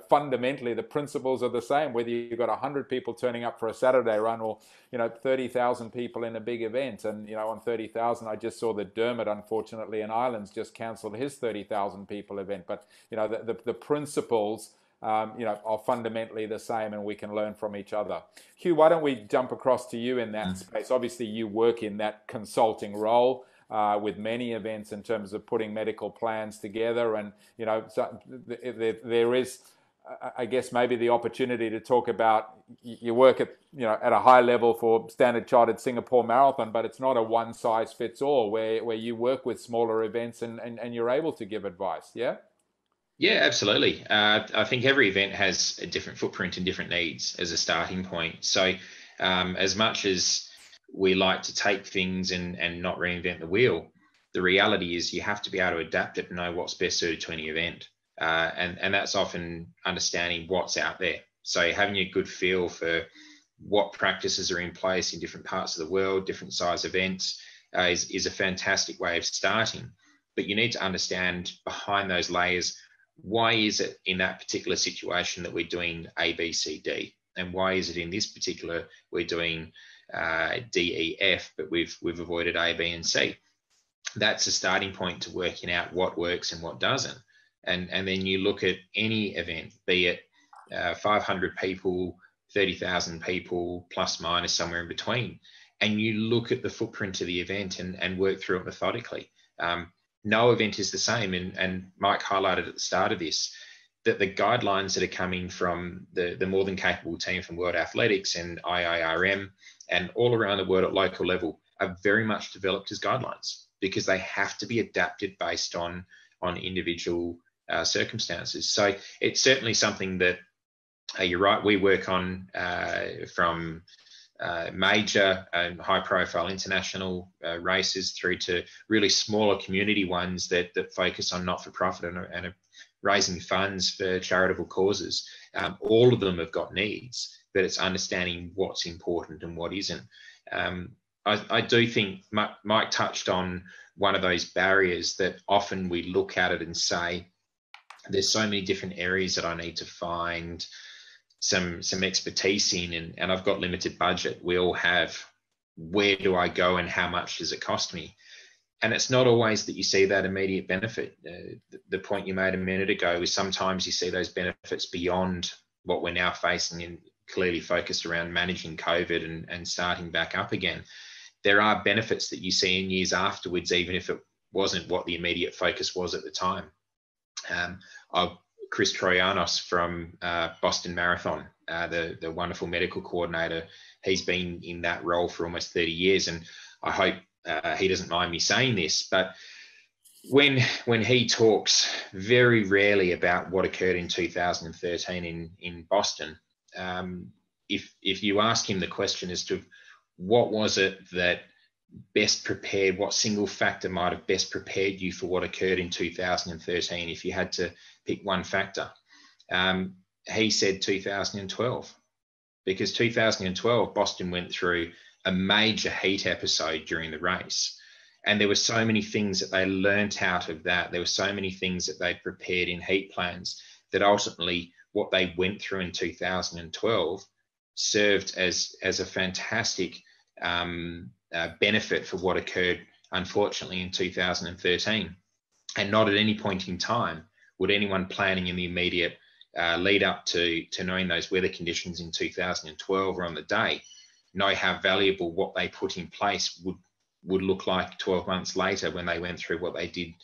fundamentally the principles are the same, whether you've got 100 people turning up for a Saturday run or 30,000 people in a big event. And on 30,000, I just saw that Dermot, unfortunately, in Islands just cancelled his 30,000 people event. But the principles are fundamentally the same, and we can learn from each other. Hugh, why don't we jump across to you in that space? Obviously you work in that consulting role with many events in terms of putting medical plans together, and so there is, I guess, maybe the opportunity to talk about your work at a high level for Standard Chartered Singapore Marathon, but it's not a one size fits all where you work with smaller events and you're able to give advice. Yeah, absolutely. I think every event has a different footprint and different needs as a starting point. So as much as we like to take things and not reinvent the wheel, the reality is you have to be able to adapt it and know what's best suited to any event. And that's often understanding what's out there. So having a good feel for what practices are in place in different parts of the world, different size events, is a fantastic way of starting. But you need to understand behind those layers, why is it in that particular situation that we're doing A, B, C, D? And why is it in this particular we're doing D, E, F, but we've avoided A, B, and C? That's a starting point to working out what works and what doesn't. And then you look at any event, be it 500 people, 30,000 people, plus minus somewhere in between, and you look at the footprint of the event and work through it methodically. No event is the same, and Mike highlighted at the start of this, that the guidelines that are coming from the more than capable team from World Athletics and IIRM and all around the world at local level are very much developed as guidelines, because they have to be adapted based on individual circumstances. So it's certainly something that you're right, we work on from major and high-profile international races through to really smaller community ones that focus on not-for-profit and are raising funds for charitable causes. All of them have got needs, but it's understanding what's important and what isn't. I do think Mike touched on one of those barriers that often we look at it and say, there's so many different areas that I need to find some expertise in, and I've got limited budget. We all have. Where do I go and how much does it cost me? And it's not always that you see that immediate benefit. The point you made a minute ago is sometimes you see those benefits beyond what we're now facing, and clearly focused around managing COVID and starting back up again. There are benefits that you see in years afterwards, even if it wasn't what the immediate focus was at the time. Chris Troyanos from Boston Marathon, the wonderful medical coordinator, he's been in that role for almost 30 years. And I hope he doesn't mind me saying this, but when he talks very rarely about what occurred in 2013 in Boston, if you ask him the question as to what was it that best prepared, what single factor might have best prepared you for what occurred in 2013, if you had to pick one factor, he said 2012, because 2012 Boston went through a major heat episode during the race, and there were so many things that they learnt out of that. There were so many things that they prepared in heat plans that ultimately what they went through in 2012 served as a fantastic benefit for what occurred, unfortunately, in 2013. And not at any point in time would anyone planning in the immediate lead up to knowing those weather conditions in 2012 or on the day know how valuable what they put in place would look like 12 months later when they went through what they did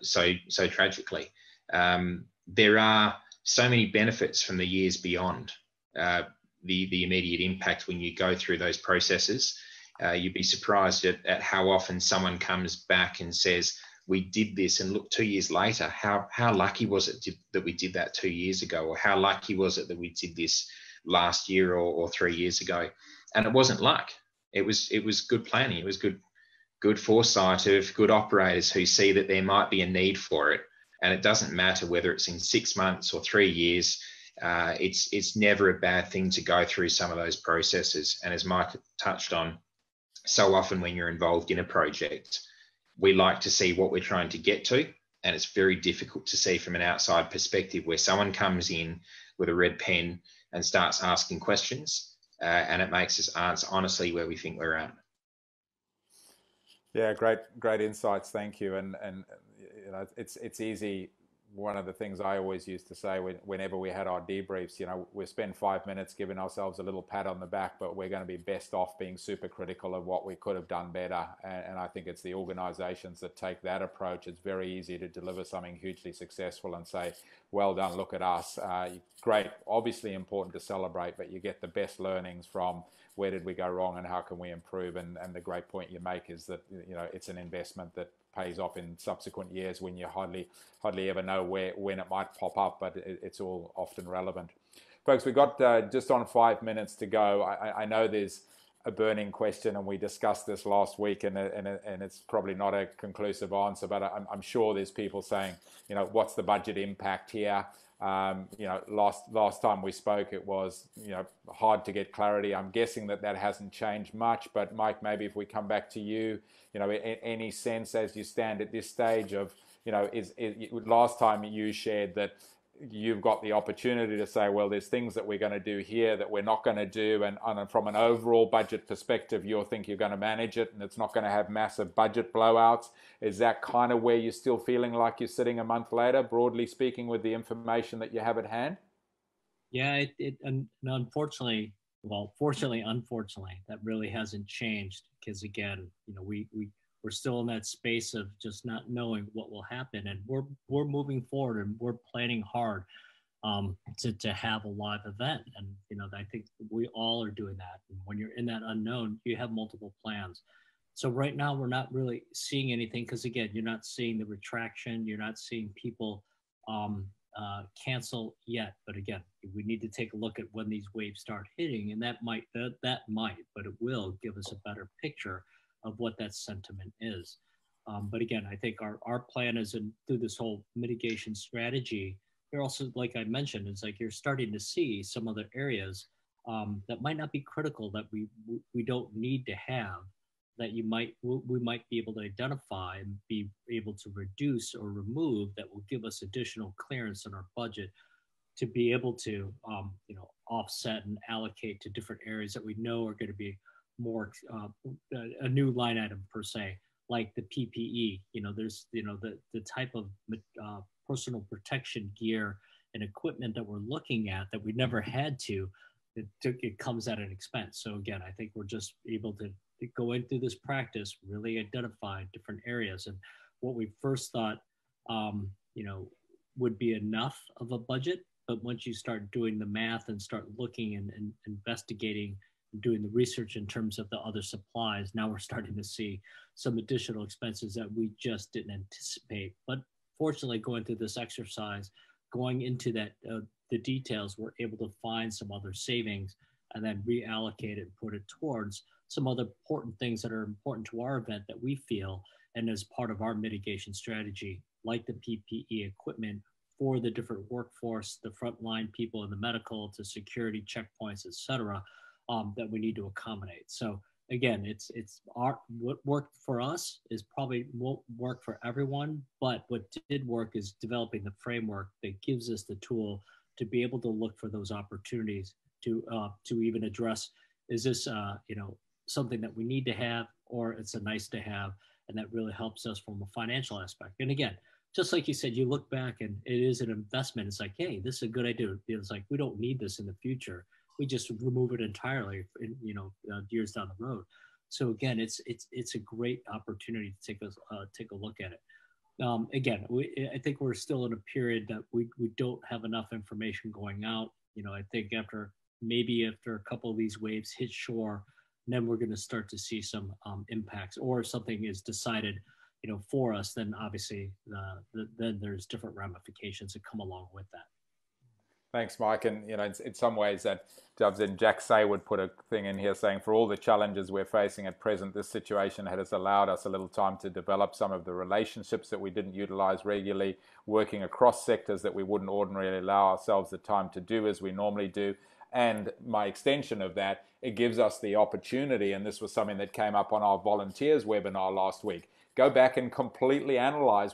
so tragically. There are so many benefits from the years beyond the immediate impact when you go through those processes. You'd be surprised at how often someone comes back and says, we did this, and look, 2 years later, how lucky was it that we did that 2 years ago, or how lucky was it that we did this last year or 3 years ago? And it wasn't luck. It was good planning. It was good foresight of good operators who see that there might be a need for it, and it doesn't matter whether it's in 6 months or 3 years. It's never a bad thing to go through some of those processes. And as Mike touched on, so often when you're involved in a project, we like to see what we're trying to get to, and it's very difficult to see from an outside perspective where someone comes in with a red pen and starts asking questions, and it makes us answer honestly where we think we're at. Yeah, great insights. Thank you. And you know, it's easy. One of the things I always used to say whenever we had our debriefs, you know, we spend 5 minutes giving ourselves a little pat on the back, but we're going to be best off being super critical of what we could have done better. And I think it's the organizations that take that approach. It's very easy to deliver something hugely successful and say, well done, look at us. Great, obviously important to celebrate, but you get the best learnings from where did we go wrong and how can we improve. And the great point you make is that, you know, it's an investment that pays off in subsequent years when you hardly ever know when it might pop up, but it's all often relevant. Folks, we've got just on 5 minutes to go. I know there's a burning question, and we discussed this last week, and it's probably not a conclusive answer, but I'm sure there's people saying, you know, what's the budget impact here? You know, last time we spoke, it was, you know, hard to get clarity. I'm guessing that hasn't changed much, but Mike, maybe if we come back to you, you know, any sense as you stand at this stage of, you know, last time you shared that you've got the opportunity to say, well, there's things that we're going to do here that we're not going to do, and from an overall budget perspective, you'll think you're going to manage it and it's not going to have massive budget blowouts. Is that kind of where you're still feeling like you're sitting a month later, broadly speaking, with the information that you have at hand? Yeah, and unfortunately, well, fortunately, unfortunately, that really hasn't changed, because again, you know, we're still in that space of just not knowing what will happen. And we're moving forward and we're planning hard to have a live event. And, I think we all are doing that. And when you're in that unknown, you have multiple plans. So right now we're not really seeing anything because, again, you're not seeing the retraction. You're not seeing people cancel yet. But again, we need to take a look at when these waves start hitting, and that might, but it will give us a better picture of what that sentiment is. But again, I think our plan is through this whole mitigation strategy. You're also, like I mentioned, it's like you're starting to see some other areas that might not be critical, that we don't need to have, that we might be able to identify and be able to reduce or remove, that will give us additional clearance in our budget to be able to offset and allocate to different areas that we know are going to be more a new line item per se, like the PPE. There's the type of personal protection gear and equipment that we're looking at that we never had to. It comes at an expense. So again, I think we're just able to go into this practice, really identify different areas. And what we first thought, would be enough of a budget, but once you start doing the math and start looking and investigating, doing the research in terms of the other supplies, now we're starting to see some additional expenses that we just didn't anticipate. But fortunately, going through this exercise, going into that the details, we're able to find some other savings and then reallocate it and put it towards some other important things that are important to our event that we feel, and as part of our mitigation strategy, like the PPE equipment for the different workforce, the frontline people in the medical, to security checkpoints, et cetera, that we need to accommodate. So again, what worked for us is probably won't work for everyone, but what did work is developing the framework that gives us the tool to be able to look for those opportunities to even address, is this something that we need to have, or it's a nice to have, and that really helps us from a financial aspect. And again, just like you said, you look back and it is an investment. It's like, hey, this is a good idea. It's like, we don't need this in the future. We just remove it entirely, years down the road. So again, it's a great opportunity to take a look at it. Again, I think we're still in a period that we don't have enough information going out. I think after a couple of these waves hit shore, then we're going to start to see some impacts, or if something is decided, for us, then obviously then there's different ramifications that come along with that. Thanks, Mike. And, in some ways that Jack Say would put a thing in here saying, for all the challenges we're facing at present, this situation has allowed us a little time to develop some of the relationships that we didn't utilize regularly, working across sectors that we wouldn't ordinarily allow ourselves the time to do as we normally do. And my extension of that, it gives us the opportunity, and this was something that came up on our volunteers webinar last week, go back and completely analyze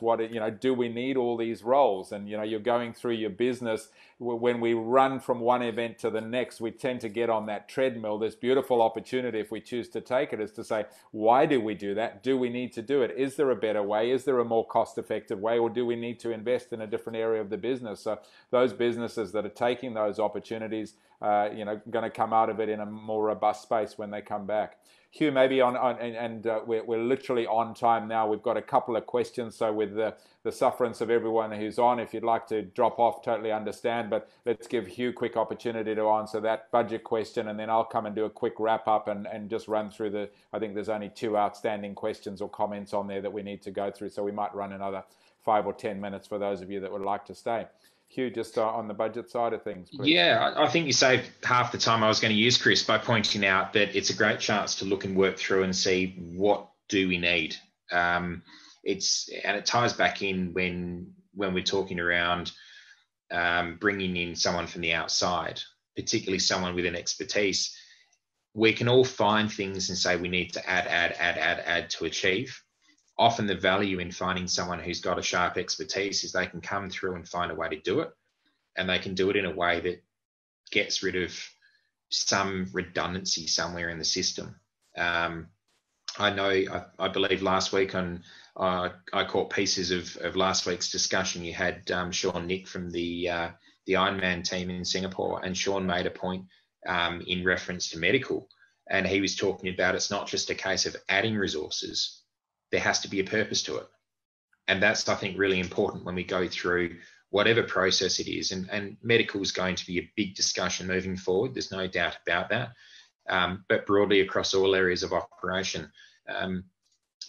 do we need all these roles? And, you're going through your business. When we run from one event to the next, we tend to get on that treadmill. This beautiful opportunity, if we choose to take it, is to say, why do we do that? Do we need to do it? Is there a better way? Is there a more cost-effective way? Or do we need to invest in a different area of the business? So those businesses that are taking those opportunities, going to come out of it in a more robust space when they come back. Hugh, maybe we're literally on time now. We've got a couple of questions, so with the sufferance of everyone who's on, if you'd like to drop off, totally understand, but let's give Hugh a quick opportunity to answer that budget question, and then I'll come and do a quick wrap up and just run through I think there's only 2 outstanding questions or comments on there that we need to go through, so we might run another 5 or 10 minutes for those of you that would like to stay. Hugh, just on the budget side of things, please. Yeah, I think you saved half the time I was going to use, Chris, by pointing out that it's a great chance to look and work through and see what do we need. And it ties back in when we're talking around bringing in someone from the outside, particularly someone with an expertise. We can all find things and say we need to add to achieve. Often the value in finding someone who's got a sharp expertise is they can come through and find a way to do it, and they can do it in a way that gets rid of some redundancy somewhere in the system. I believe last week I caught pieces of last week's discussion. You had Sean Nick from the Ironman team in Singapore, and Sean made a point in reference to medical, and he was talking about it's not just a case of adding resources. there has to be a purpose to it. And that's, I think, really important when we go through whatever process it is. And medical is going to be a big discussion moving forward. There's no doubt about that. But broadly across all areas of operation,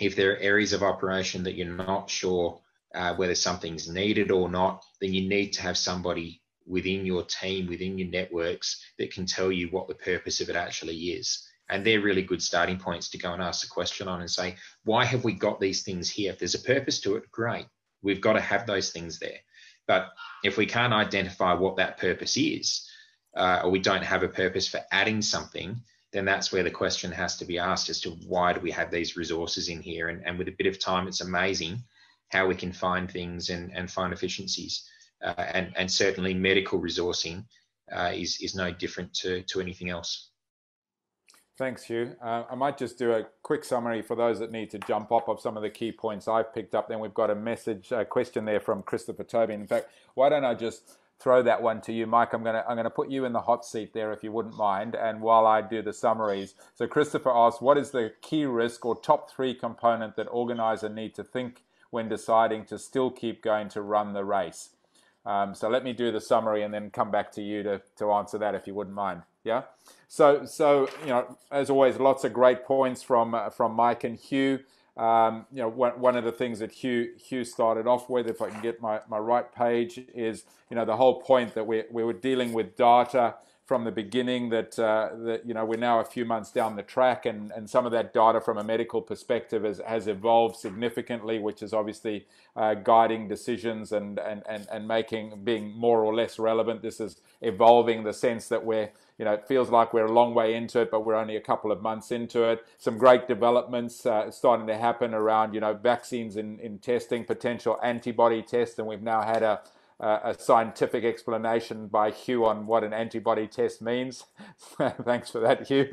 if there are areas of operation that you're not sure whether something's needed or not, then you need to have somebody within your team, within your networks, that can tell you what the purpose of it actually is. And they're really good starting points to go and ask the question on and say, why have we got these things here? If there's a purpose to it, great. We've got to have those things there. But if we can't identify what that purpose is, or we don't have a purpose for adding something, then that's where the question has to be asked as to why do we have these resources in here? And with a bit of time, it's amazing how we can find things and find efficiencies. And certainly medical resourcing is no different to anything else. Thanks, Hugh. I might just do a quick summary for those that need to jump up of some of the key points I've picked up. Then we've got a question there from Christopher Tobin. In fact, why don't I just throw that one to you, Mike? I'm gonna put you in the hot seat there, if you wouldn't mind. And while I do the summaries, so Christopher asks, what is the key risk or top 3 component that organizer need to think when deciding to still keep going to run the race? So let me do the summary and then come back to you to answer that, if you wouldn't mind. Yeah. So you know, as always, lots of great points from Mike and Hugh. You know, one of the things that Hugh started off with, if I can get my right page, is, you know, the whole point that we were dealing with data from the beginning, that you know, we're now a few months down the track, and some of that data from a medical perspective has evolved significantly, which is obviously guiding decisions and being more or less relevant. This is evolving the sense that we're, you know, it feels like we're a long way into it, but we're only a couple of months into it. Some great developments starting to happen around, you know, vaccines in testing, potential antibody tests, and we've now had a scientific explanation by Hugh on what an antibody test means. Thanks for that, Hugh.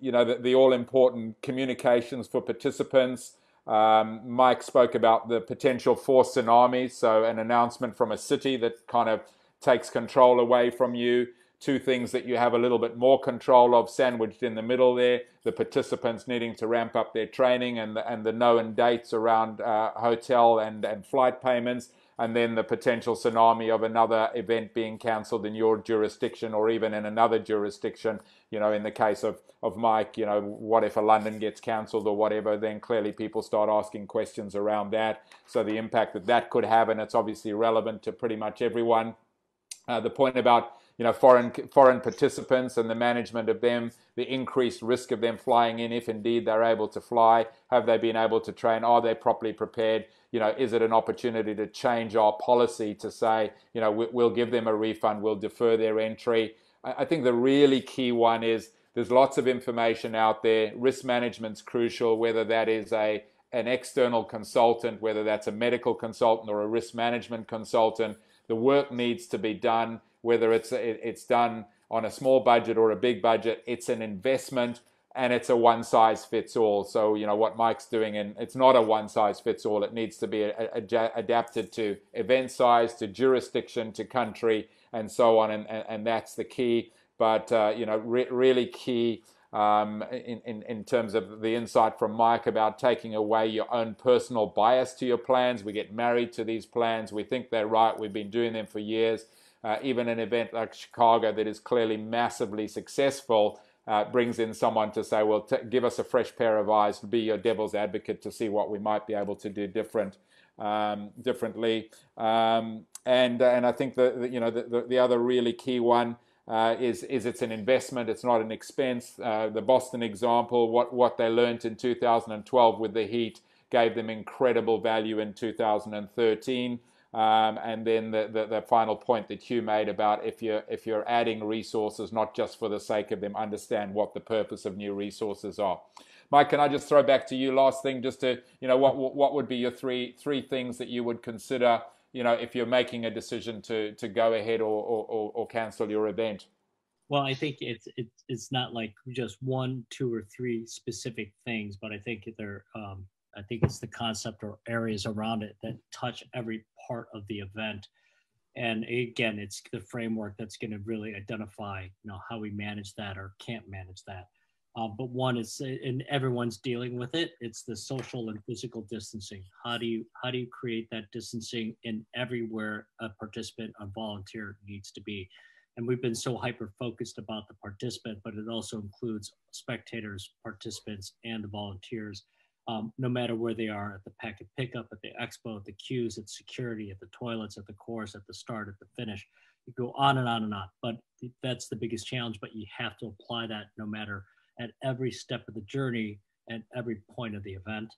You know, the all-important communications for participants. Mike spoke about the potential for tsunamis, so an announcement from a city that kind of takes control away from you. 2 things that you have a little bit more control of sandwiched in the middle there: the participants needing to ramp up their training and the known dates around hotel and flight payments, and then the potential tsunami of another event being cancelled in your jurisdiction or even in another jurisdiction. You know, in the case of Mike, you know, what if a London gets cancelled or whatever? Then clearly people start asking questions around that. So the impact that could have, and it's obviously relevant to pretty much everyone. The point about, you know, foreign participants and the management of them, the increased risk of them flying in, if indeed they're able to fly. Have they been able to train? Are they properly prepared? You know, is it an opportunity to change our policy to say, you know, we'll give them a refund, we'll defer their entry? I think the really key one is there's lots of information out there. Risk management's crucial, whether that is an external consultant, whether that's a medical consultant or a risk management consultant. The work needs to be done, whether it's done on a small budget or a big budget. It's an investment, and it's a one-size-fits-all. So, you know, what Mike's doing, and it's not a one-size-fits-all. It needs to be adapted to event size, to jurisdiction, to country, and so on, and that's the key. But, you know, really key in terms of the insight from Mike about taking away your own personal bias to your plans. We get married to these plans. We think they're right. We've been doing them for years. Even an event like Chicago that is clearly massively successful brings in someone to say, well, give us a fresh pair of eyes, be your devil's advocate to see what we might be able to do differently. And I think the other really key one is it's an investment. It's not an expense. The Boston example, what they learned in 2012 with the heat gave them incredible value in 2013. And then the final point that Hugh made about if you're adding resources, not just for the sake of them, understand what the purpose of new resources are. Mike, can I just throw back to you? Last thing, just to, you know, what would be your three things that you would consider, you know, if you're making a decision to go ahead or cancel your event? Well, I think it's not like just 1, 2, or 3 specific things, but I think I think it's the concept or areas around it that touch every part of the event. And again, it's the framework that's going to really identify, you know, how we manage that or can't manage that. But one is, and everyone's dealing with it. It's the social and physical distancing. How do you create that distancing in everywhere a participant, a volunteer needs to be? And we've been so hyper focused about the participant, but it also includes spectators, participants, and the volunteers. No matter where they are, at the packet pickup, at the expo, at the queues, at security, at the toilets, at the course, at the start, at the finish. You go on and on and on. But that's the biggest challenge. But you have to apply that no matter at every step of the journey, at every point of the event.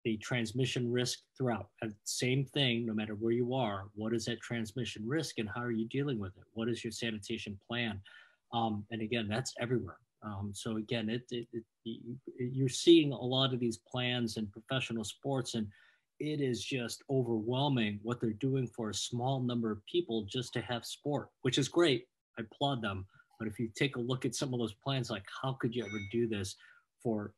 The transmission risk throughout, same thing, no matter where you are. What is that transmission risk and how are you dealing with it? What is your sanitation plan? And again, that's everywhere. So again, you're seeing a lot of these plans in professional sports, and it is just overwhelming what they're doing for a small number of people just to have sport, which is great. I applaud them. But if you take a look at some of those plans, like how could you ever do this for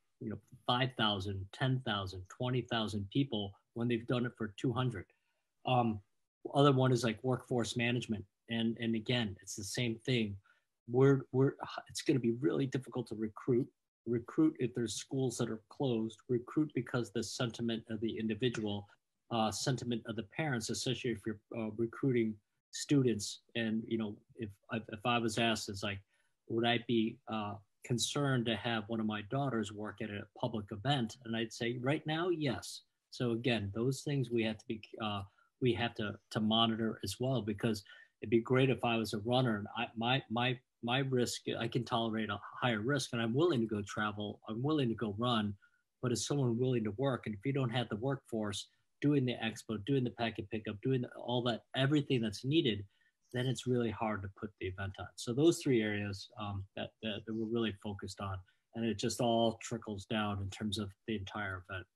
5,000, 10,000, 20,000 people when they've done it for 200? Other one is like workforce management, and again, it's the same thing. It's going to be really difficult to recruit if there's schools that are closed, recruit because the sentiment of the individual, sentiment of the parents, especially if you're recruiting students. And if I was asked, it's like, would I be concerned to have one of my daughters work at a public event? And I'd say right now, yes. So again, those things we have to monitor as well, because it'd be great if I was a runner and my risk, I can tolerate a higher risk, and I'm willing to go travel, I'm willing to go run. But is someone willing to work? And if you don't have the workforce doing the expo, doing the packet pickup, doing all that, everything that's needed, then it's really hard to put the event on. So those three areas that we're really focused on, and it just all trickles down in terms of the entire event.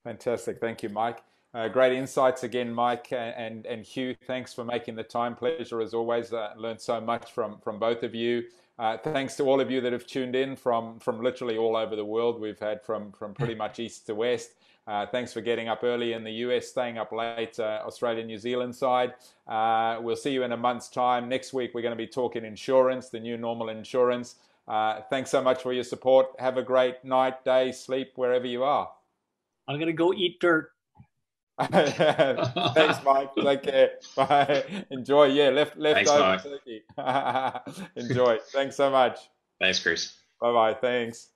Fantastic. Thank you, Mike. Great insights again, Mike and Hugh. Thanks for making the time. Pleasure as always. Learned so much from both of you. Thanks to all of you that have tuned in from literally all over the world. We've had from pretty much east to west. Thanks for getting up early in the US, staying up late, Australia, New Zealand side. We'll see you in a month's time. Next week, we're going to be talking insurance, the new normal insurance. Thanks so much for your support. Have a great night, day, sleep, wherever you are. I'm going to go eat dirt. Thanks, Mike. Take care. Bye. Enjoy. Yeah, left Thanks, over turkey. Enjoy. Thanks so much. Thanks, Chris. Bye-bye. Thanks.